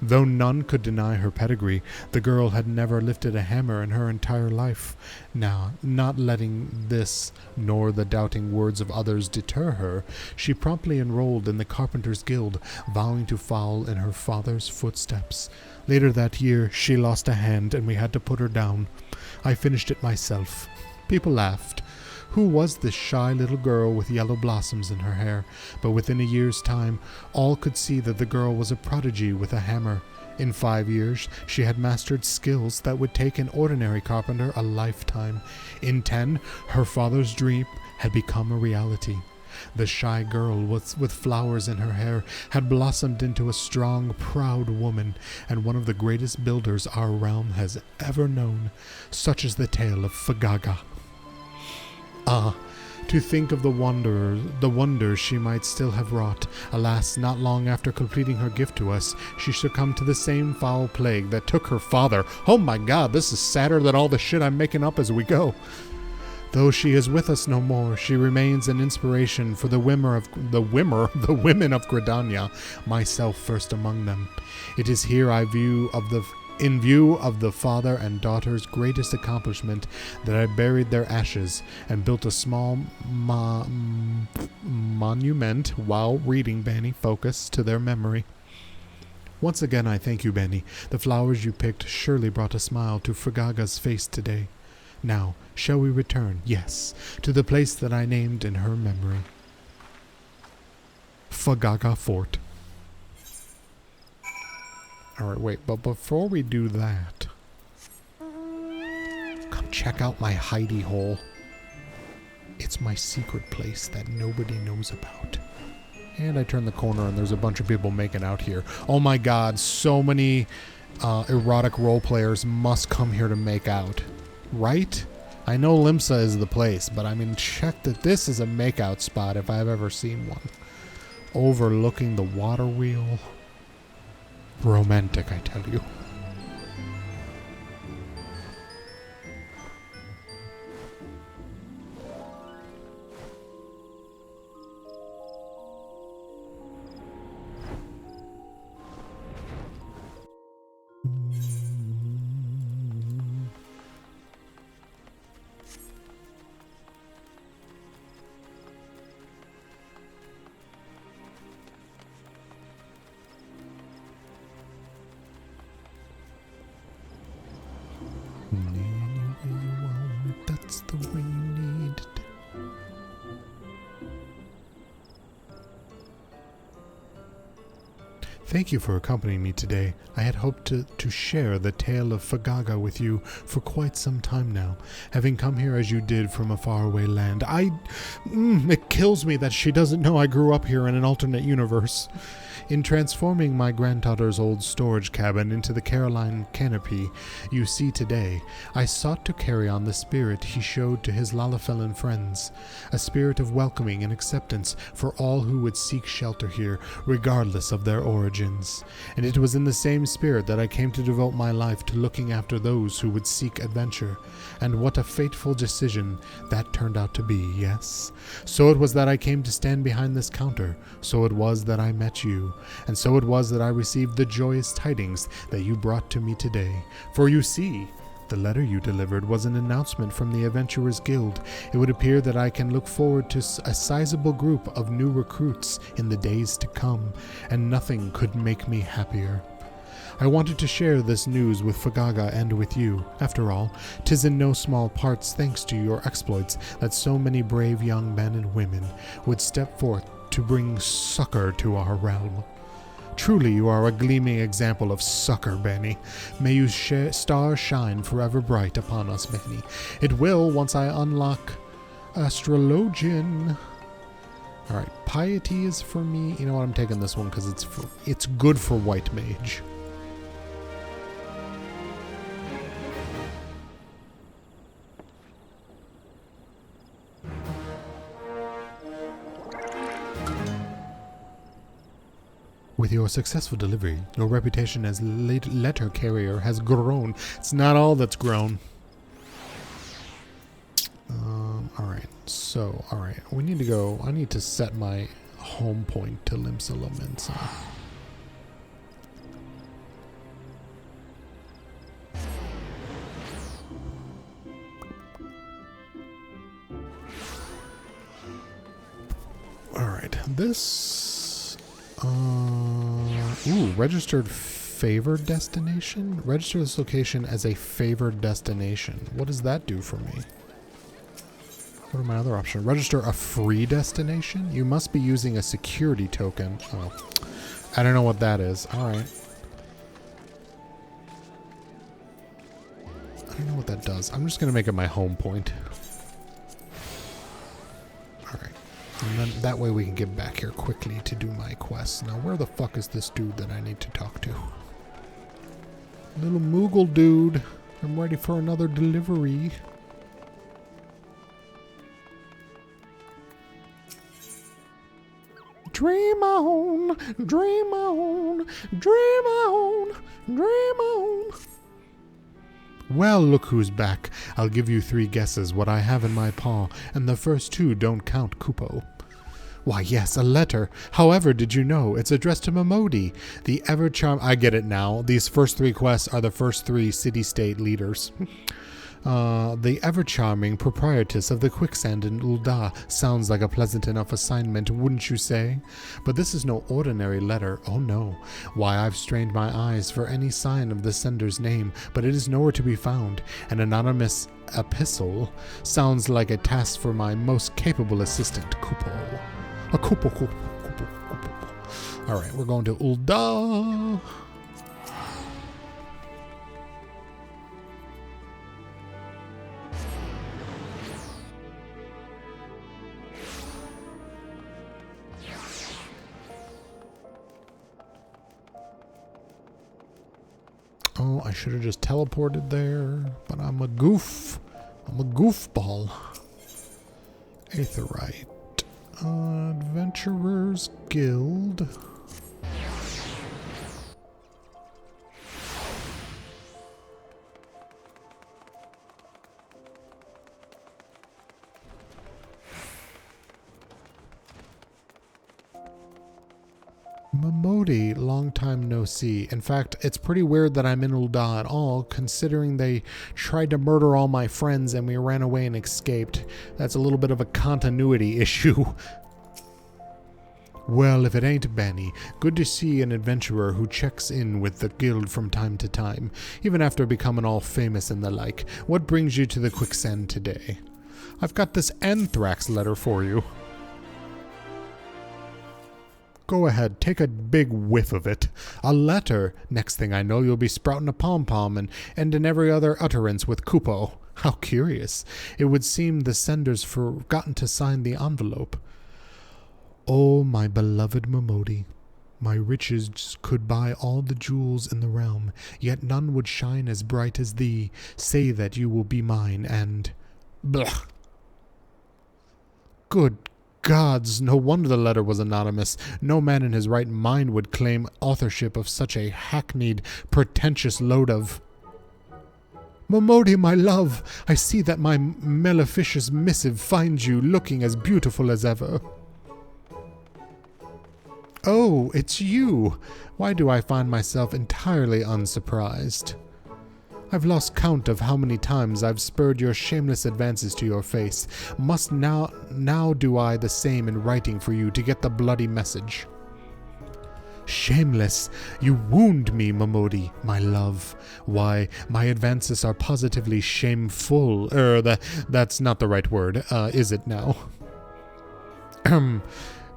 Though none could deny her pedigree, the girl had never lifted a hammer in her entire life. Now, not letting this, nor the doubting words of others deter her, she promptly enrolled in the Carpenters' Guild, vowing to follow in her father's footsteps. Later that year, she lost a hand, and we had to put her down. I finished it myself. People laughed. Who was this shy little girl with yellow blossoms in her hair? But within a year's time, all could see that the girl was a prodigy with a hammer. In 5 years, she had mastered skills that would take an ordinary carpenter a lifetime. In 10, her father's dream had become a reality. The shy girl with flowers in her hair had blossomed into a strong, proud woman, and one of the greatest builders our realm has ever known. Such is the tale of Fagaga. Ah, to think of the wonders she might still have wrought. Alas, not long after completing her gift to us, she succumbed to the same foul plague that took her father. Oh my god, this is sadder than all the shit I'm making up as we go. Though she is with us no more, she remains an inspiration for the women of Gridania, myself first among them. It is here in view of the father and daughter's greatest accomplishment that I buried their ashes and built a small monument while reading Bani Focus to their memory. Once again I thank you, Bani. The flowers you picked surely brought a smile to Fagaga's face today. Now, shall we return? Yes, to the place that I named in her memory. Fagaga Fort. Alright, wait, but before we do that, come check out my hidey hole. It's my secret place that nobody knows about. And I turn the corner and there's a bunch of people making out here. Oh my god, so many erotic role players must come here to make out. Right? I know Limsa is the place, but I mean, check that this is a makeout spot if I've ever seen one. Overlooking the water wheel. Romantic, I tell you. That's the way you need it. Thank you for accompanying me today. I had hoped to share the tale of Fagaga with you for quite some time now, having come here as you did from a faraway land. It kills me that she doesn't know I grew up here in an alternate universe. In transforming my granddaughter's old storage cabin into the Caroline canopy you see today, I sought to carry on the spirit he showed to his Lalafellan friends, a spirit of welcoming and acceptance for all who would seek shelter here, regardless of their origins. And it was in the same spirit that I came to devote my life to looking after those who would seek adventure. And what a fateful decision that turned out to be, yes? So it was that I came to stand behind this counter, so it was that I met you, and so it was that I received the joyous tidings that you brought to me today. For you see, the letter you delivered was an announcement from the Adventurers Guild. It would appear that I can look forward to a sizable group of new recruits in the days to come, and nothing could make me happier. I wanted to share this news with Fagaga and with you. After all, 'tis in no small parts thanks to your exploits that so many brave young men and women would step forth to bring succor to our realm. Truly, you are a gleaming example of succor, Bani. May your star shine forever bright upon us, Bani. It will once I unlock Astrologian. Alright, piety is for me. You know what, I'm taking this one because it's good for white mage. With your successful delivery, your reputation as letter carrier has grown. It's not all that's grown. Alright, we need to go. I need to set my home point to Limsa Lamensa. Alright, this... registered favored destination? Register this location as a favored destination. What does that do for me? What are my other options? Register a free destination? You must be using a security token. Oh, I don't know what that is. Alright. I don't know what that does. I'm just going to make it my home point. Alright. And then that way we can get back here quickly to do my quests. Now, where the fuck is this dude that I need to talk to? Little Moogle dude. I'm ready for another delivery. Dream on, dream on, dream on, dream on. Well, look who's back. I'll give you 3 guesses what I have in my paw, and the first 2 don't count Kupo. Why, yes, a letter. However, did you know it's addressed to Momodi, the ever-charm... I get it now. These first 3 quests are the first 3 city-state leaders. The ever-charming proprietress of the quicksand in Ul'dah sounds like a pleasant enough assignment, wouldn't you say? But this is no ordinary letter, oh no. Why, I've strained my eyes for any sign of the sender's name, but it is nowhere to be found. An anonymous epistle sounds like a task for my most capable assistant, Kupo. A Kupo. Alright, we're going to Ul'dah. Oh, I should have just teleported there, but I'm a goof. I'm a goofball. Aetheryte. Adventurers Guild. Momodi, long time no see. In fact, it's pretty weird that I'm in Ul'dah at all, considering they tried to murder all my friends and we ran away and escaped. That's a little bit of a continuity issue. Well, if it ain't Bani, good to see an adventurer who checks in with the guild from time to time, even after becoming all famous and the like. What brings you to the quicksand today? I've got this anthrax letter for you. Go ahead, take a big whiff of it. A letter. Next thing I know, you'll be sprouting a pom-pom and ending every other utterance with Kupo. How curious. It would seem the sender's forgotten to sign the envelope. Oh, my beloved Momodi, my riches could buy all the jewels in the realm, yet none would shine as bright as thee. Say that you will be mine, and... Blah. Good gods, no wonder the letter was anonymous. No man in his right mind would claim authorship of such a hackneyed, pretentious load of... Momodi, my love, I see that my maleficious missive finds you looking as beautiful as ever. Oh, it's you! Why do I find myself entirely unsurprised? I've lost count of how many times I've spurred your shameless advances to your face. Must now do I the same in writing for you to get the bloody message. Shameless! You wound me, Momodi, my love. Why, my advances are positively shameful. That's not the right word, is it now?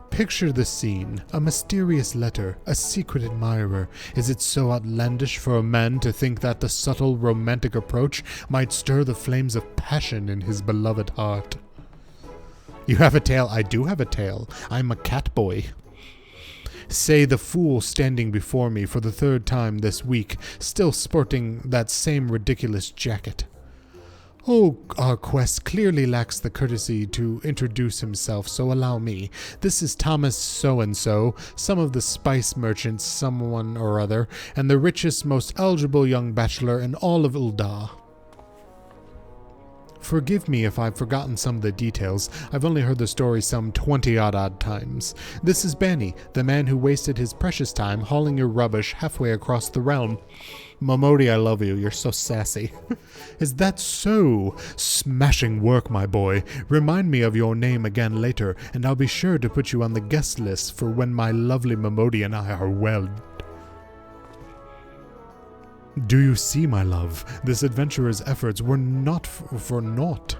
Picture the scene. A mysterious letter, a secret admirer. Is it so outlandish for a man to think that the subtle romantic approach might stir the flames of passion in his beloved heart? You have a tale. I do have a tale. I'm a cat boy. Say the fool standing before me for the third time this week, still sporting that same ridiculous jacket. Oh, our quest clearly lacks the courtesy to introduce himself, so allow me. This is Thomas So-and-so, some of the spice merchants, someone or other, and the richest, most eligible young bachelor in all of Ul'dah. Forgive me if I've forgotten some of the details. I've only heard the story some 20-odd times. This is Bani, the man who wasted his precious time hauling your rubbish halfway across the realm. Momodi, I love you. You're so sassy. Is that so? Smashing work, my boy. Remind me of your name again later, and I'll be sure to put you on the guest list for when my lovely Momodi and I are wed. Do you see, my love, this adventurer's efforts were not for naught.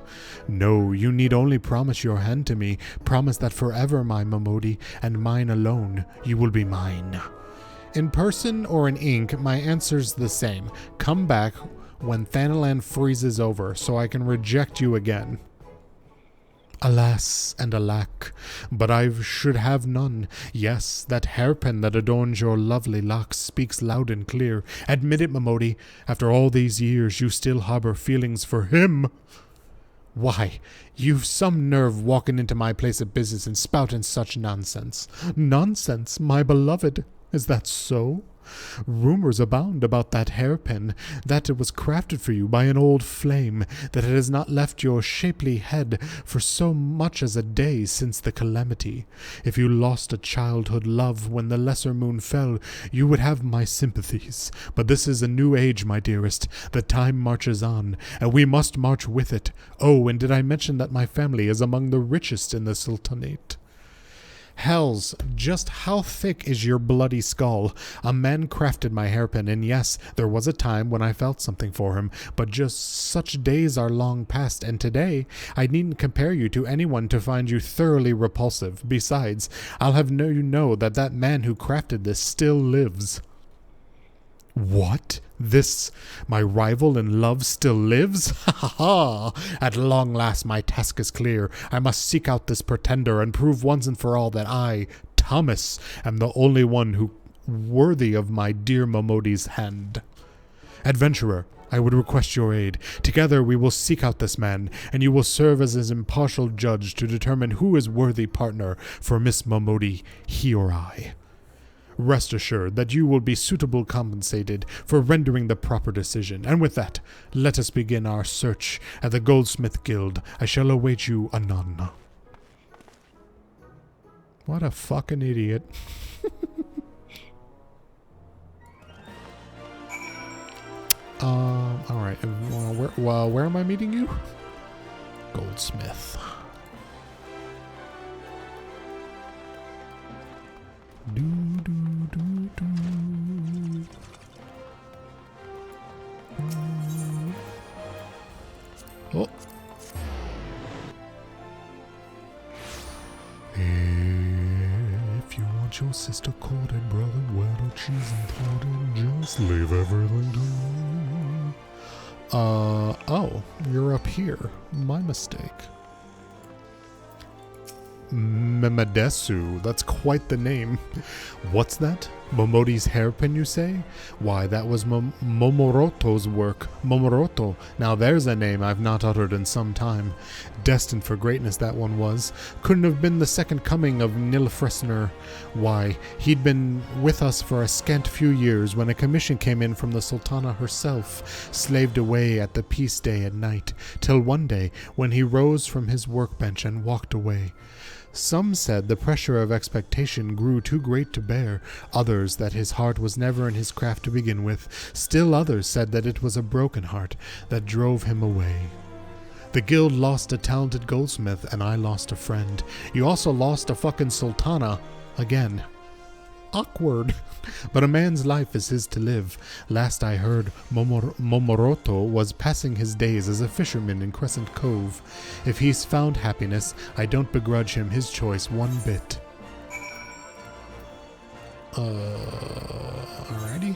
No, you need only promise your hand to me, promise that forever, my Momodi, and mine alone, you will be mine. In person or in ink, my answer's the same. Come back when Thanalan freezes over, so I can reject you again. Alas and alack, but I should have none. Yes, that hairpin that adorns your lovely locks speaks loud and clear. Admit it, Momodi, after all these years you still harbor feelings for him. Why, you've some nerve walking into my place of business and spouting such nonsense. Nonsense, my beloved. Is that so? Rumors abound about that hairpin, that it was crafted for you by an old flame, that it has not left your shapely head for so much as a day since the calamity. If you lost a childhood love when the lesser moon fell, you would have my sympathies. But this is a new age, my dearest. The time marches on, and we must march with it. Oh, and did I mention that my family is among the richest in the Sultanate? Hells, just how thick is your bloody skull? A man crafted my hairpin, and yes, there was a time when I felt something for him, but just such days are long past, and today I needn't compare you to anyone to find you thoroughly repulsive. Besides, I'll have you know that that man who crafted this still lives. What? This, my rival in love, still lives? Ha ha ha! At long last my task is clear. I must seek out this pretender and prove once and for all that I, Thomas, am the only one who worthy of my dear Momodi's hand. Adventurer, I would request your aid. Together we will seek out this man, and you will serve as his impartial judge to determine who is worthy partner for Miss Momodi, he or I. Rest assured that you will be suitably compensated for rendering the proper decision. And with that, let us begin our search at the Goldsmith Guild. I shall await you anon. What a fucking idiot. Alright. Where am I meeting you? Goldsmith. Do, do, do, do. Oh. If you want your sister courted, brother, wedded, cheese and thwarted, just leave everything to. Oh, you're up here. My mistake. Memedesu, that's quite the name. What's that? Momodi's hairpin, you say? Why, that was Momoroto's work. Momoroto. Now there's a name I've not uttered in some time. Destined for greatness, that one was. Couldn't have been the second coming of Nilfresner. Why, he'd been with us for a scant few years when a commission came in from the Sultana herself, slaved away at the peace day at night, till one day, when he rose from his workbench and walked away. Some said the pressure of expectation grew too great to bear, others that his heart was never in his craft to begin with, still others said that it was a broken heart that drove him away. The guild lost a talented goldsmith, and I lost a friend. You also lost a fucking sultana. Again. Awkward. But a man's life is his to live. Last I heard, Momoroto was passing his days as a fisherman in Crescent Cove. If he's found happiness, I don't begrudge him his choice one bit. Alrighty.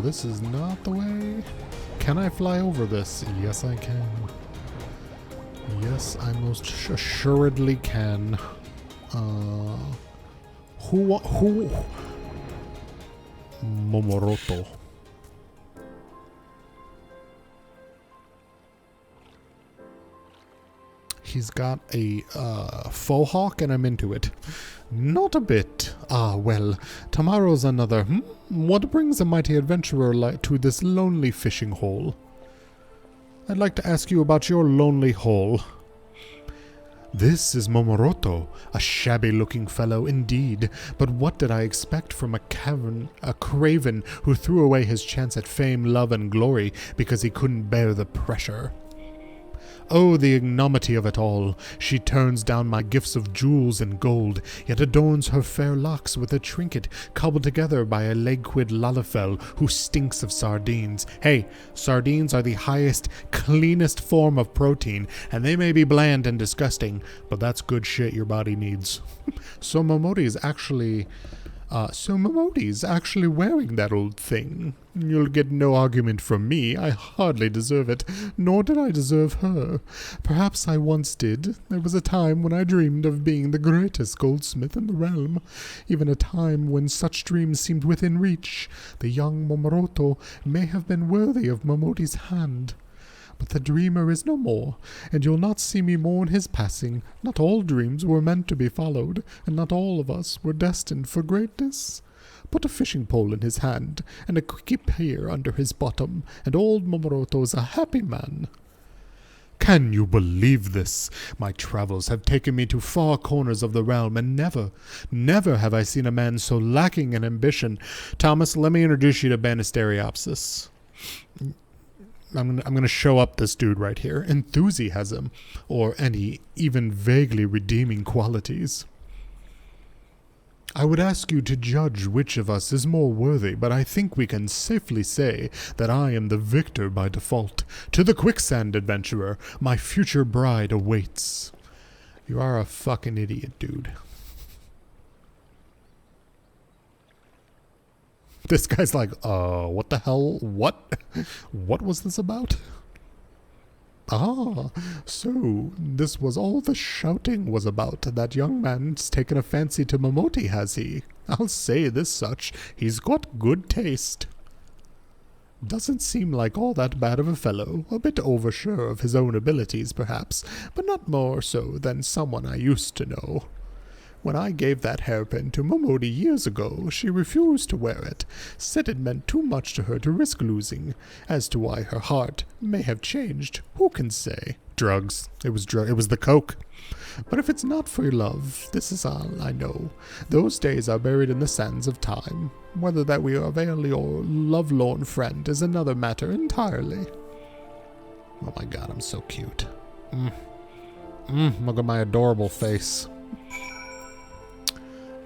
This is not the way. Can I fly over this? Yes, I can. Yes, I most assuredly can. Who? Momoroto. He's got a faux hawk, and I'm into it. Not a bit. Ah, well, tomorrow's another. What brings a mighty adventurer to this lonely fishing hole? I'd like to ask you about your lonely hole. This is Momoroto, a shabby-looking fellow indeed, but what did I expect from a craven who threw away his chance at fame, love, and glory because he couldn't bear the pressure? Oh, the ignominy of it all! She turns down my gifts of jewels and gold, yet adorns her fair locks with a trinket cobbled together by a leg-quid lalafell who stinks of sardines. Hey, sardines are the highest, cleanest form of protein, and they may be bland and disgusting, but that's good shit your body needs. So Momodi is actually So Momodi's actually wearing that old thing. You'll get no argument from me. I hardly deserve it, nor did I deserve her. Perhaps I once did. There was a time when I dreamed of being the greatest goldsmith in the realm. Even a time when such dreams seemed within reach. The young Momoroto may have been worthy of Momodi's hand. But the dreamer is no more, and you'll not see me mourn his passing. Not all dreams were meant to be followed, and not all of us were destined for greatness. Put a fishing pole in his hand, and a quickie pier under his bottom, and old Momoroto's a happy man. Can you believe this? My travels have taken me to far corners of the realm, and never have I seen a man so lacking in ambition. Thomas, let me introduce you to Banisteriopsis. I'm gonna show up this dude right here. Enthusiasm, or any even vaguely redeeming qualities. I would ask you to judge which of us is more worthy, but I think we can safely say that I am the victor by default. To the quicksand, adventurer, my future bride awaits. You are a fucking idiot, dude. This guy's like, what the hell? What? What was this about? Ah, so this was all the shouting was about. That young man's taken a fancy to Momoti, has he? I'll say this such, he's got good taste. Doesn't seem like all that bad of a fellow, a bit oversure of his own abilities, perhaps, but not more so than someone I used to know. When I gave that hairpin to Momodi years ago, she refused to wear it, said it meant too much to her to risk losing. As to why her heart may have changed, who can say? Drugs. It was the coke. But if it's not for your love, this is all I know. Those days are buried in the sands of time. Whether that we avail your lovelorn friend is another matter entirely. Oh my god, I'm so cute. Look at my adorable face.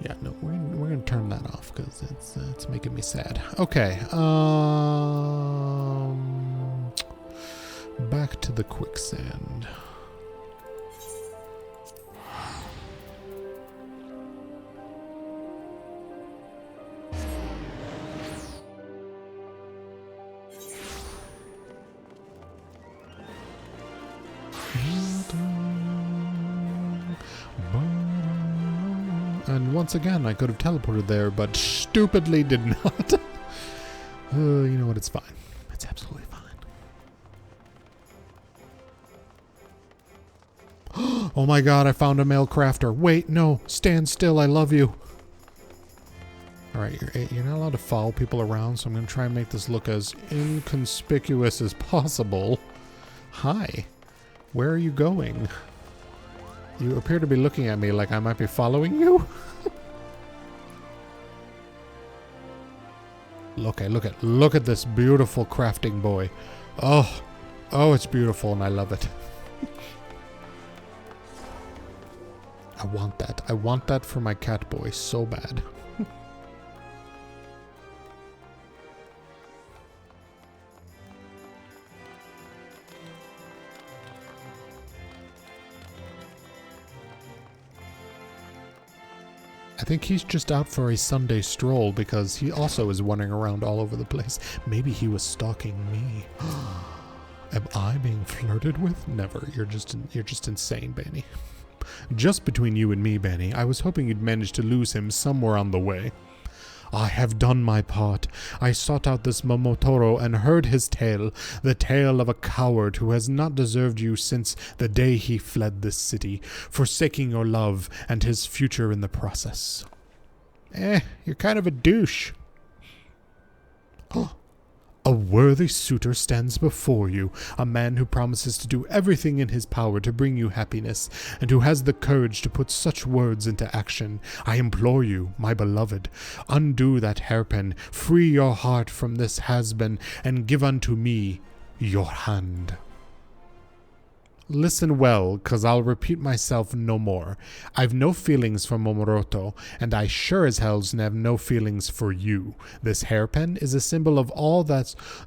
Yeah, no, we're gonna turn that off because it's making me sad. Okay, back to the quicksand. And once again, I could have teleported there, but stupidly did not. You know what? It's fine. It's absolutely fine. Oh my god, I found a male crafter. Wait, no. Stand still. I love you. Alright, you're not allowed to follow people around, so I'm going to try and make this look as inconspicuous as possible. Hi. Where are you going? You appear to be looking at me like I might be following you. Look at this beautiful crafting boy. Oh, it's beautiful and I love it. I want that. I want that for my cat boy so bad. I think he's just out for a Sunday stroll because he also is wandering around all over the place. Maybe he was stalking me. Am I being flirted with? Never. You're just insane, Bani. Just between you and me, Bani, I was hoping you'd manage to lose him somewhere on the way. I have done my part. I sought out this Momotaro and heard his tale, the tale of a coward who has not deserved you since the day he fled this city, forsaking your love and his future in the process. You're kind of a douche. A worthy suitor stands before you, a man who promises to do everything in his power to bring you happiness, and who has the courage to put such words into action. I implore you, my beloved, undo that hairpin, free your heart from this has-been, and give unto me your hand. Listen well, 'cause I'll repeat myself no more. I've no feelings for Momoroto, and I sure as hell have no feelings for you. This hairpin is a symbol of all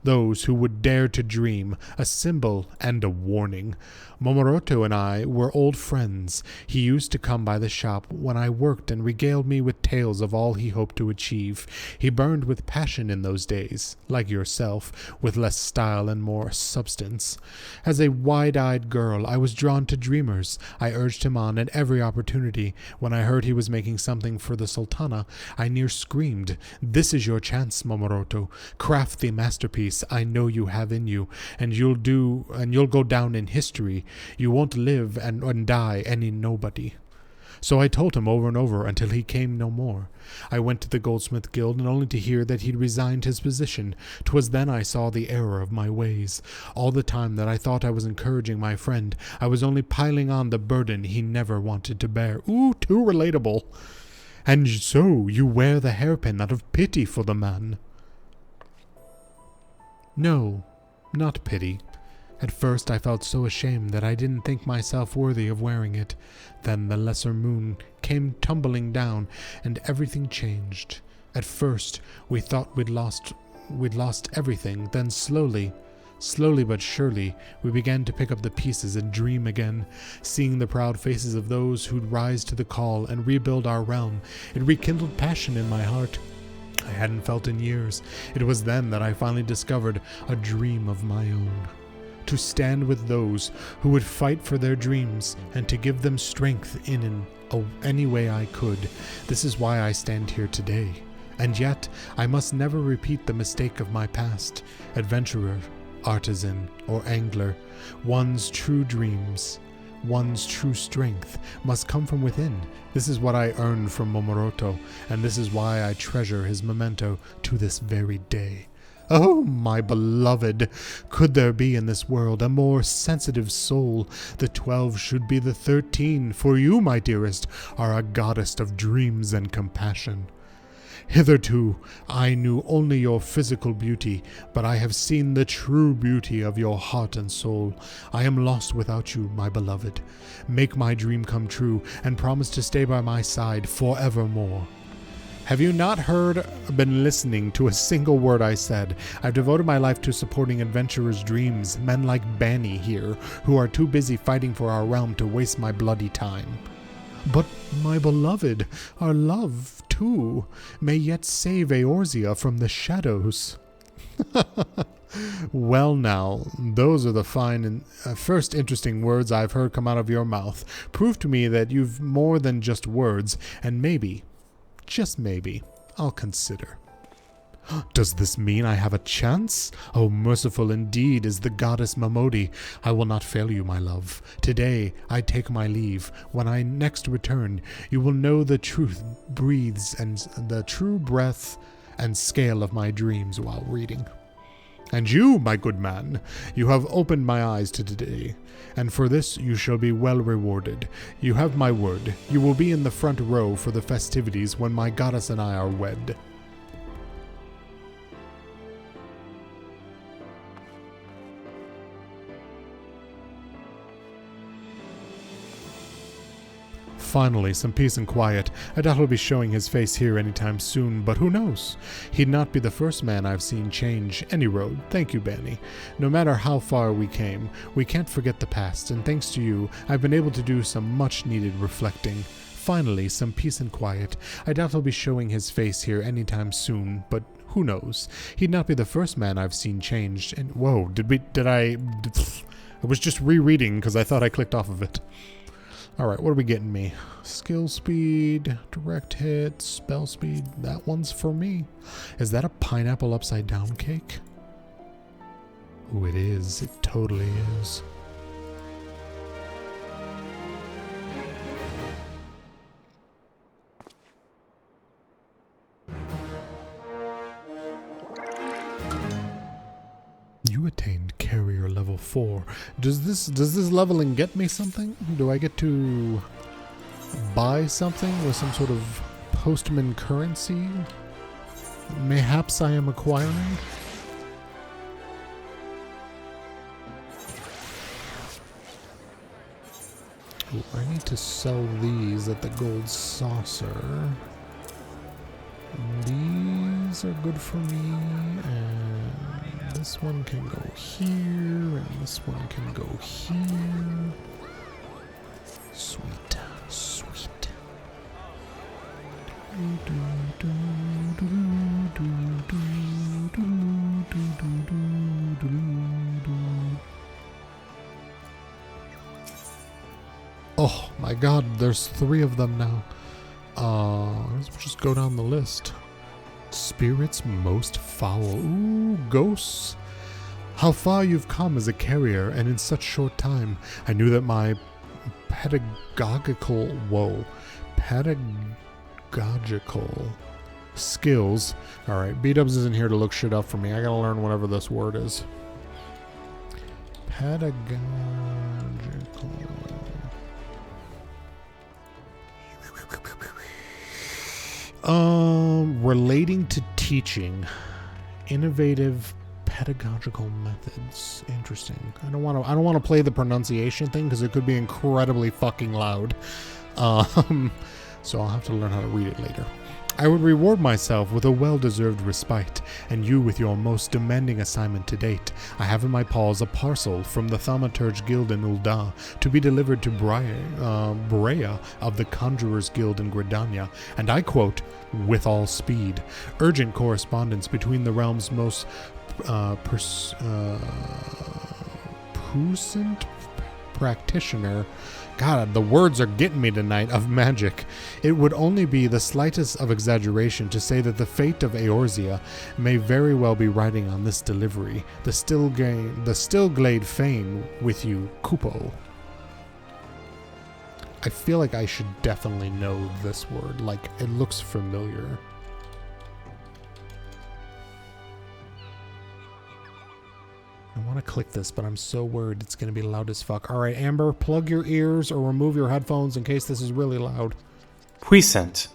those who would dare to dream, a symbol and a warning. Momoroto and I were old friends. He used to come by the shop when I worked and regaled me with tales of all he hoped to achieve. He burned with passion in those days, like yourself, with less style and more substance. As a wide-eyed girl, I was drawn to dreamers. I urged him on at every opportunity. When I heard he was making something for the Sultana, I near screamed, "This is your chance, Momoroto. Craft the masterpiece I know you have in you, and you'll go down in history. You won't live and die any nobody." So I told him over and over until he came no more. I went to the Goldsmith Guild, and only to hear that he'd resigned his position. 'Twas then I saw the error of my ways. All the time that I thought I was encouraging my friend, I was only piling on the burden he never wanted to bear. Ooh, too relatable. And so you wear the hairpin out of pity for the man? No, not pity. At first I felt so ashamed that I didn't think myself worthy of wearing it. Then the lesser moon came tumbling down, and everything changed. At first we thought we'd lost everything. Then slowly but surely, we began to pick up the pieces and dream again. Seeing the proud faces of those who'd rise to the call and rebuild our realm, it rekindled passion in my heart I hadn't felt in years. It was then that I finally discovered a dream of my own. To stand with those who would fight for their dreams and to give them strength in any way I could. This is why I stand here today. And yet, I must never repeat the mistake of my past. Adventurer, artisan, or angler, one's true dreams, one's true strength must come from within. This is what I earned from Momoroto, and this is why I treasure his memento to this very day. Oh, my beloved, could there be in this world a more sensitive soul? The 12 should be the 13, for you, my dearest, are a goddess of dreams and compassion. Hitherto, I knew only your physical beauty, but I have seen the true beauty of your heart and soul. I am lost without you, my beloved. Make my dream come true, and promise to stay by my side forevermore. Have you not been listening to a single word I said? I've devoted my life to supporting adventurers' dreams, men like Bani here, who are too busy fighting for our realm to waste my bloody time. But, my beloved, our love, too, may yet save Eorzea from the shadows. Well now, those are the fine and first interesting words I've heard come out of your mouth. Prove to me that you've more than just words, and maybe, just maybe, I'll consider. Does this mean I have a chance? Oh, merciful indeed is the goddess Mamodi. I will not fail you, my love. Today I take my leave. When I next return, you will know the truth breathes and the true breath and scale of my dreams while reading. And you, my good man, you have opened my eyes to today, and for this you shall be well rewarded. You have my word. You will be in the front row for the festivities when my goddess and I are wed. Finally, some peace and quiet. I doubt he'll be showing his face here anytime soon, but who knows? He'd not be the first man I've seen change any road. Thank you, Bani. No matter how far we came, we can't forget the past, and thanks to you, I've been able to do some much-needed reflecting. Finally, some peace and quiet. I doubt he'll be showing his face here anytime soon, but who knows? He'd not be the first man I've seen changed, and whoa, I was just rereading because I thought I clicked off of it. Alright, what are we getting me? Skill speed, direct hit, spell speed. That one's for me. Is that a pineapple upside down cake? Ooh, it is. It totally is. You attained carrier level 4. Does this leveling get me something? Do I get to buy something with some sort of postman currency? Mayhaps I am acquiring? Ooh, I need to sell these at the gold saucer. These are good for me, and this one can go here, and this one can go here. Sweet, sweet. Oh my god, there's 3 of them now. Let's just go down the list. Spirits most foul. Ooh, ghosts. How far you've come as a carrier, and in such short time. I knew that my pedagogical skills. Alright, B-Dubs isn't here to look shit up for me. I gotta learn whatever this word is. Pedagogical. Relating to teaching. Innovative pedagogical methods. Interesting. I don't want to play the pronunciation thing because it could be incredibly fucking loud. So I'll have to learn how to read it later. I would reward myself with a well-deserved respite, and you with your most demanding assignment to date. I have in my paws a parcel from the Thaumaturge Guild in Ul'dah to be delivered to Brea of the Conjurers Guild in Gridania, and I quote, with all speed, urgent correspondence between the realm's most puissant practitioner. God, the words are getting me tonight, of magic. It would only be the slightest of exaggeration to say that the fate of Eorzea may very well be riding on this delivery. The Stillglade Fane with you, Kupo. I feel like I should definitely know this word. Like, it looks familiar. I want to click this, but I'm so worried it's going to be loud as fuck. All right, Amber, plug your ears or remove your headphones in case this is really loud. Puissant.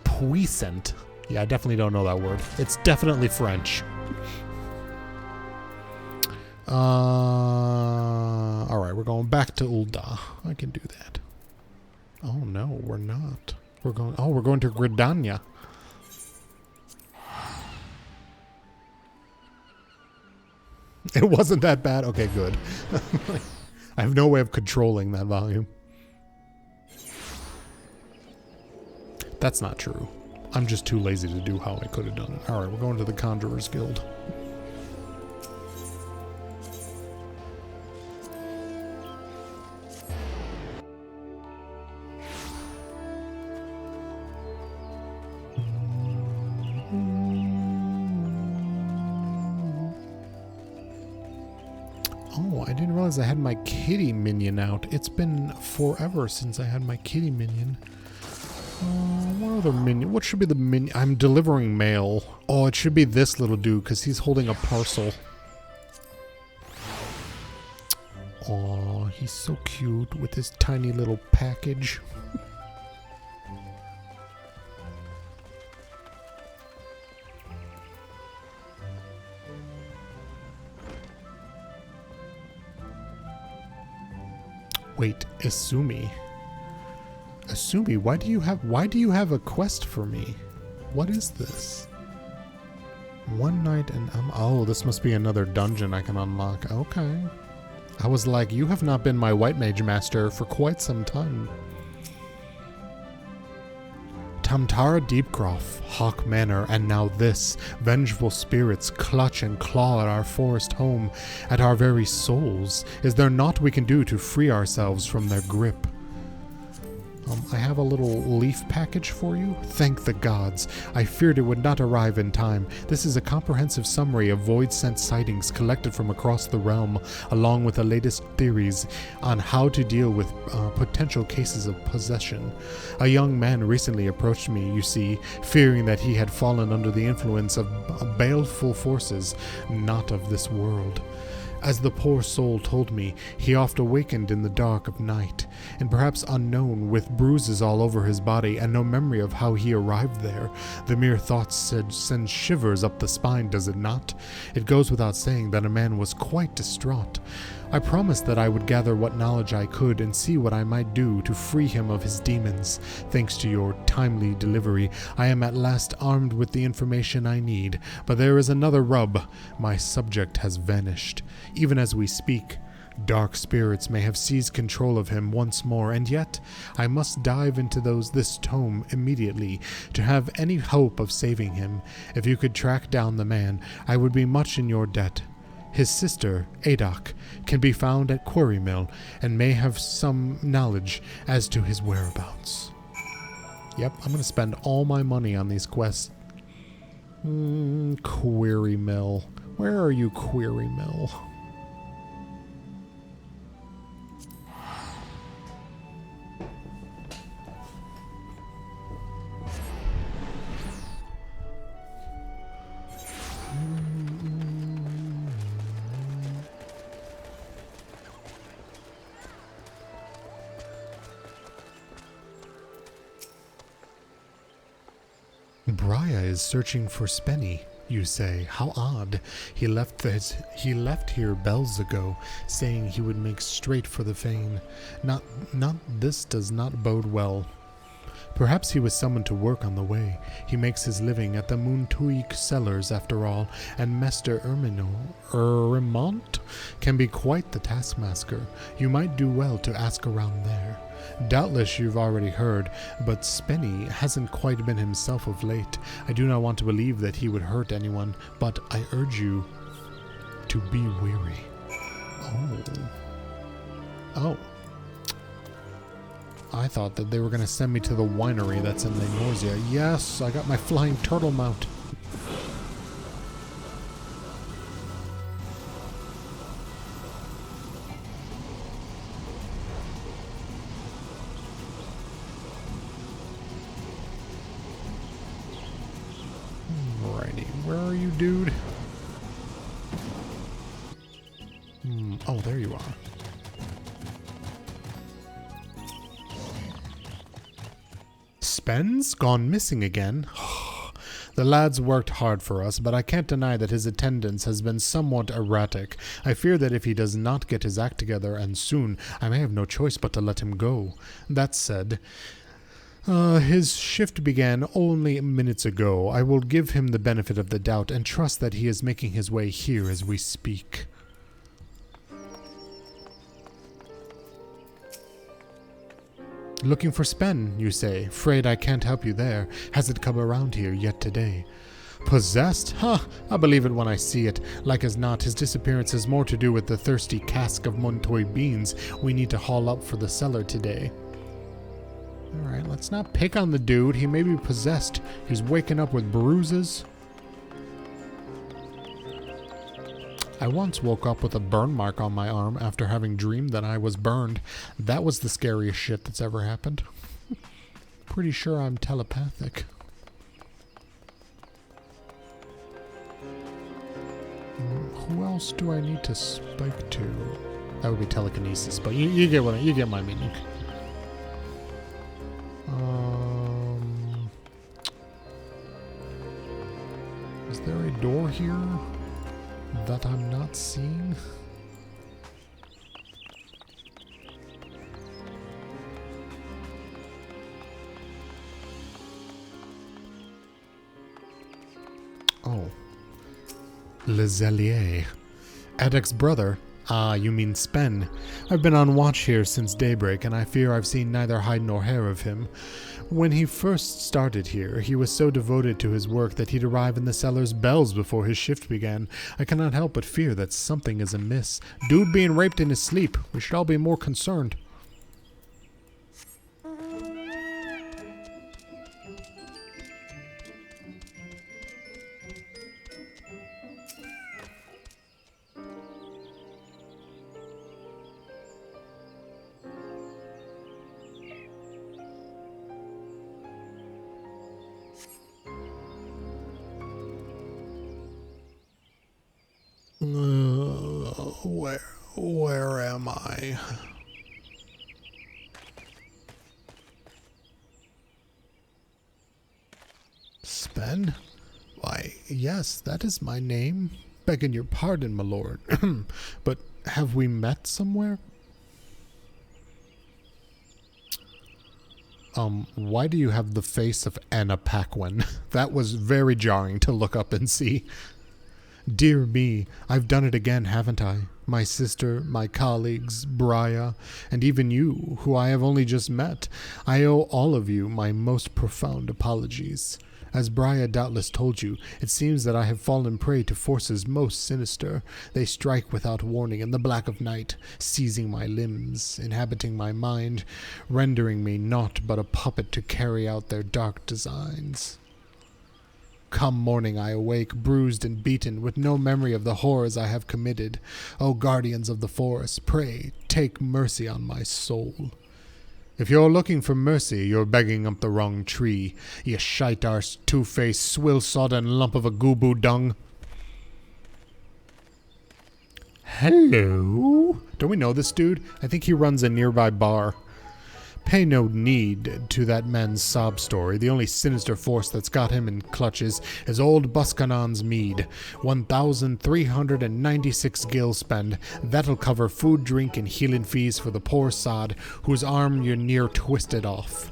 Puissant? Yeah, I definitely don't know that word. It's definitely French. All right, we're going back to Ul'dah. I can do that. Oh, no, we're not. We're going to Gridania. It wasn't that bad? Okay, good. I have no way of controlling that volume. That's not true. I'm just too lazy to do how I could have done it. Alright, we're going to the Conjurers Guild. Oh, I didn't realize I had my kitty minion out. It's been forever since I had my kitty minion. What other minion? What should be the minion? I'm delivering mail. Oh, it should be this little dude because he's holding a parcel. Oh, he's so cute with his tiny little package. Wait, Asumi. Asumi, why do you have a quest for me? What is this? One night and oh, this must be another dungeon I can unlock. Okay. I was like, you have not been my white mage master for quite some time. Tamtara Deepcroft, Hawk Manor, and now this. Vengeful spirits clutch and claw at our forest home, at our very souls. Is there naught we can do to free ourselves from their grip? I have a little leaf package for you. Thank the gods. I feared it would not arrive in time. This is a comprehensive summary of void-sent sightings collected from across the realm, along with the latest theories on how to deal with potential cases of possession. A young man recently approached me, you see, fearing that he had fallen under the influence of baleful forces not of this world. As the poor soul told me, he oft awakened in the dark of night, and perhaps unknown, with bruises all over his body and no memory of how he arrived there. The mere thought sends shivers up the spine, does it not? It goes without saying that a man was quite distraught. I promised that I would gather what knowledge I could and see what I might do to free him of his demons. Thanks to your timely delivery, I am at last armed with the information I need. But there is another rub. My subject has vanished. Even as we speak, dark spirits may have seized control of him once more, and yet I must dive into this tome immediately to have any hope of saving him. If you could track down the man, I would be much in your debt. His sister, Adak, can be found at Quarry Mill and may have some knowledge as to his whereabouts. Yep, I'm going to spend all my money on these quests. Quarry Mill. Where are you, Quarry Mill? Briar is searching for Spenny, you say. How odd. He left here bells ago, saying he would make straight for the fane. This does not bode well. Perhaps he was summoned to work on the way. He makes his living at the Moontuik cellars, after all, and Master Ermont can be quite the taskmaster. You might do well to ask around there. Doubtless you've already heard, but Spenny hasn't quite been himself of late. I do not want to believe that he would hurt anyone, but I urge you to be wary. Oh. I thought that they were going to send me to the winery that's in Lenorsia. Yes, I got my flying turtle mount. Alrighty, where are you, dude? Oh, there you are. Spen's gone missing again? The lad's worked hard for us, but I can't deny that his attendance has been somewhat erratic. I fear that if he does not get his act together, and soon, I may have no choice but to let him go. That said, his shift began only minutes ago. I will give him the benefit of the doubt and trust that he is making his way here as we speak. Looking for Spen, you say. Afraid I can't help you there. Hasn't come around here yet today. Possessed? Huh, I'll believe it when I see it. Like as not, his disappearance has more to do with the thirsty cask of Montoy beans we need to haul up for the cellar today. Alright, let's not pick on the dude. He may be possessed. He's waking up with bruises. I once woke up with a burn mark on my arm after having dreamed that I was burned. That was the scariest shit that's ever happened. Pretty sure I'm telepathic. Who else do I need to speak to? That would be telekinesis, but you get what you get my meaning. Is there a door here that I'm not seeing? Oh. Lezelier. Adek's brother. Ah, you mean Spen. I've been on watch here since daybreak, and I fear I've seen neither hide nor hair of him. When he first started here, he was so devoted to his work that he'd arrive in the cellar's bells before his shift began. I cannot help but fear that something is amiss. Dude being raped in his sleep. We should all be more concerned. Where am I? Spen? Why, yes, that is my name. Begging your pardon, my lord. But have we met somewhere? Why do you have the face of Anna Paquin? That was very jarring to look up and see. Dear me, I've done it again, haven't I? My sister, my colleagues, Briar, and even you, who I have only just met. I owe all of you my most profound apologies. As Briar doubtless told you, it seems that I have fallen prey to forces most sinister. They strike without warning in the black of night, seizing my limbs, inhabiting my mind, rendering me naught but a puppet to carry out their dark designs. Come morning I awake, bruised and beaten, with no memory of the horrors I have committed. O guardians of the forest, pray, take mercy on my soul. If you're looking for mercy, you're begging up the wrong tree, you shite-arse, two-faced, swill-sodden lump of a goo-boo dung. Hello? Don't we know this dude? I think he runs a nearby bar. Pay no need to that man's sob story. The only sinister force that's got him in clutches is old Buskanon's mead. 1,396 gil spend. That'll cover food, drink, and healing fees for the poor sod whose arm you're near twisted off.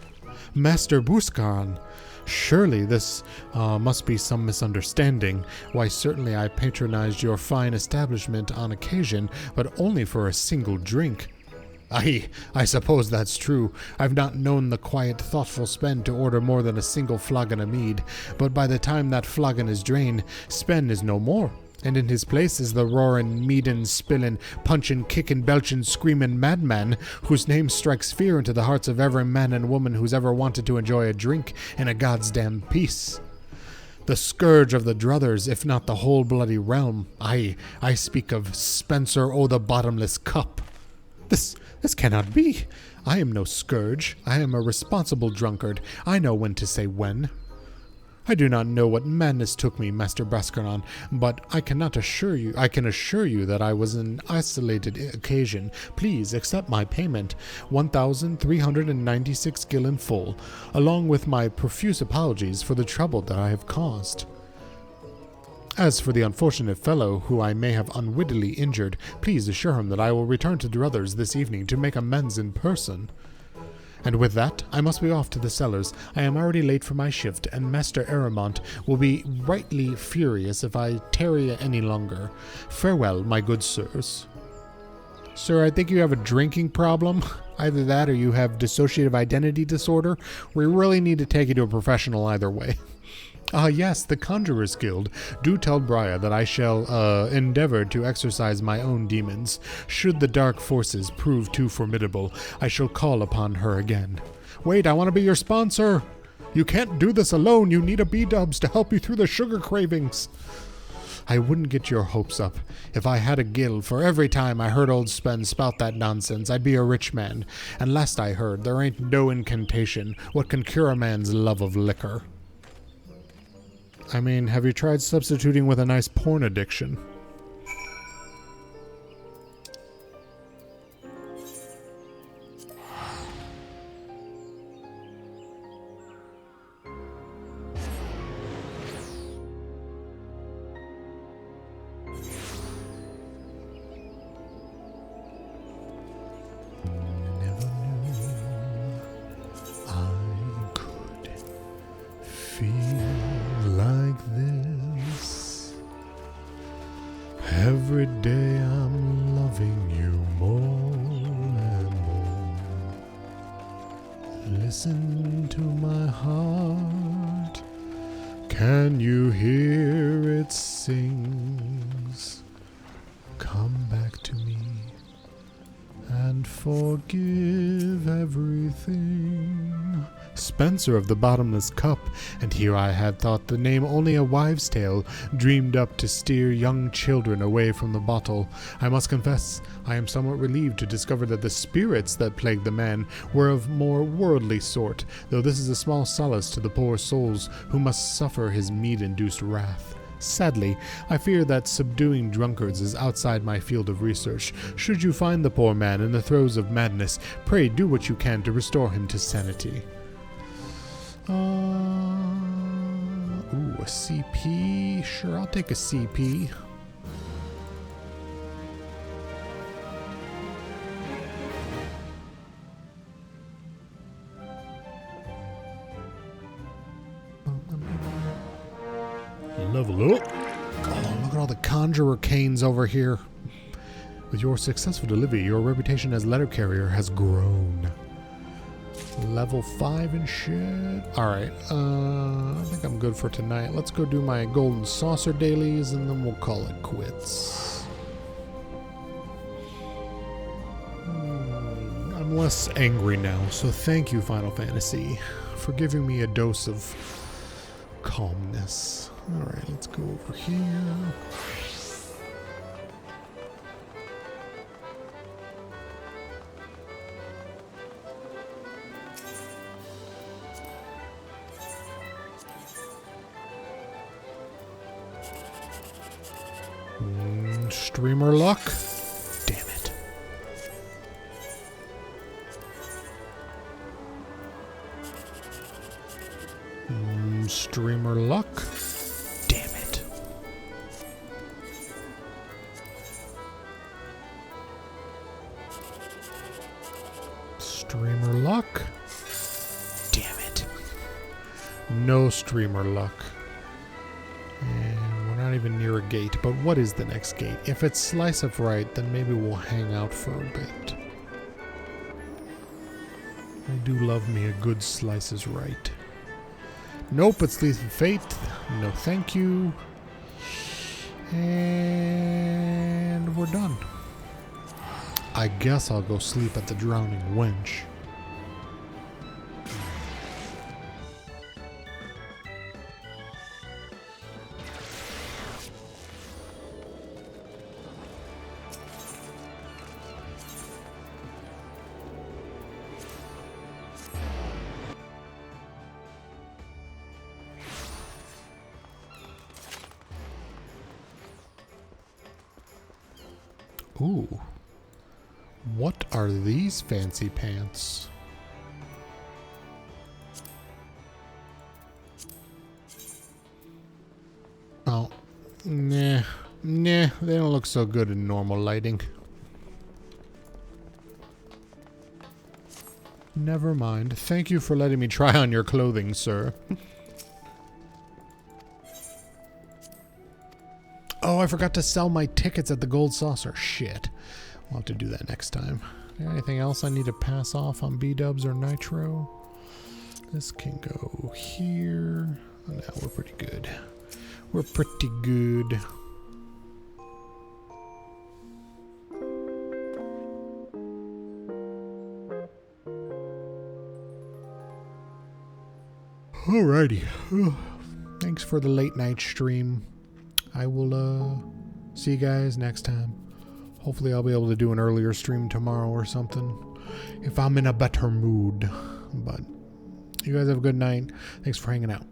Master Buskan, surely this must be some misunderstanding. Why, certainly I patronized your fine establishment on occasion, but only for a single drink. I suppose that's true. I've not known the quiet, thoughtful Spen to order more than a single flagon of mead, but by the time that flagon is drained, Spen is no more, and in his place is the roaring, meadin', spillin', punchin', kickin', belchin', screamin' madman, whose name strikes fear into the hearts of every man and woman who's ever wanted to enjoy a drink in a God's damn peace. The scourge of the druthers, if not the whole bloody realm. I speak of Spencer o' the Bottomless Cup. This cannot be. I am no scourge. I am a responsible drunkard. I know when to say when. I do not know what madness took me, Master Brascaron, but I can assure you that I was an isolated occasion. Please accept my payment, 1,396 gil in full, along with my profuse apologies for the trouble that I have caused. As for the unfortunate fellow who I may have unwittingly injured, please assure him that I will return to Druthers this evening to make amends in person. And with that, I must be off to the cellars. I am already late for my shift, and Master Aramont will be rightly furious if I tarry any longer. Farewell, my good sirs. Sir, I think you have a drinking problem. Either that or you have dissociative identity disorder. We really need to take you to a professional either way. Yes, the Conjurers Guild. Do tell Briar that I shall endeavor to exorcise my own demons. Should the dark forces prove too formidable, I shall call upon her again. Wait, I want to be your sponsor. You can't do this alone. You need a B-dubs to help you through the sugar cravings. I wouldn't get your hopes up. If I had a guild for every time I heard old Spen spout that nonsense, I'd be a rich man. And last I heard, there ain't no incantation what can cure a man's love of liquor. I mean, have you tried substituting with a nice porn addiction? Never knew I could feel like this. Every day I'm loving you more and more. Listen to my heart. Can you hear it sings? Come back to me and forgive everything. Spencer of the Bottomless Cup, and here I had thought the name only a wives' tale dreamed up to steer young children away from the bottle. I must confess, I am somewhat relieved to discover that the spirits that plagued the man were of more worldly sort, though this is a small solace to the poor souls who must suffer his mead-induced wrath. Sadly, I fear that subduing drunkards is outside my field of research. Should you find the poor man in the throes of madness, pray do what you can to restore him to sanity. A CP? Sure, I'll take a CP. Level up. Oh, look at all the conjurer canes over here. With your successful delivery, your reputation as letter carrier has grown. Level 5 and shit. Alright, I think I'm good for tonight. Let's go do my golden saucer dailies and then we'll call it quits. I'm less angry now, so thank you, Final Fantasy, for giving me a dose of calmness. Alright, let's go over here. Streamer luck? Damn it. Streamer luck? Damn it. Streamer luck? Damn it. No streamer luck. And we're not even near a gate, but what is the next gate? If it's slice of right, then maybe we'll hang out for a bit. I do love me a good slices right. Nope, it's Leaf of Fate. No thank you. And we're done. I guess I'll go sleep at the Drowning Wench. Ooh. What are these fancy pants? Oh. Nah. Nah, they don't look so good in normal lighting. Never mind. Thank you for letting me try on your clothing, sir. Oh, I forgot to sell my tickets at the Gold Saucer. Shit. We'll have to do that next time. Anything else I need to pass off on B-dubs or Nitro? This can go here. Oh, no, we're pretty good. We're pretty good. Alrighty. Thanks for the late night stream. I will see you guys next time. Hopefully I'll be able to do an earlier stream tomorrow or something, if I'm in a better mood. But you guys have a good night. Thanks for hanging out.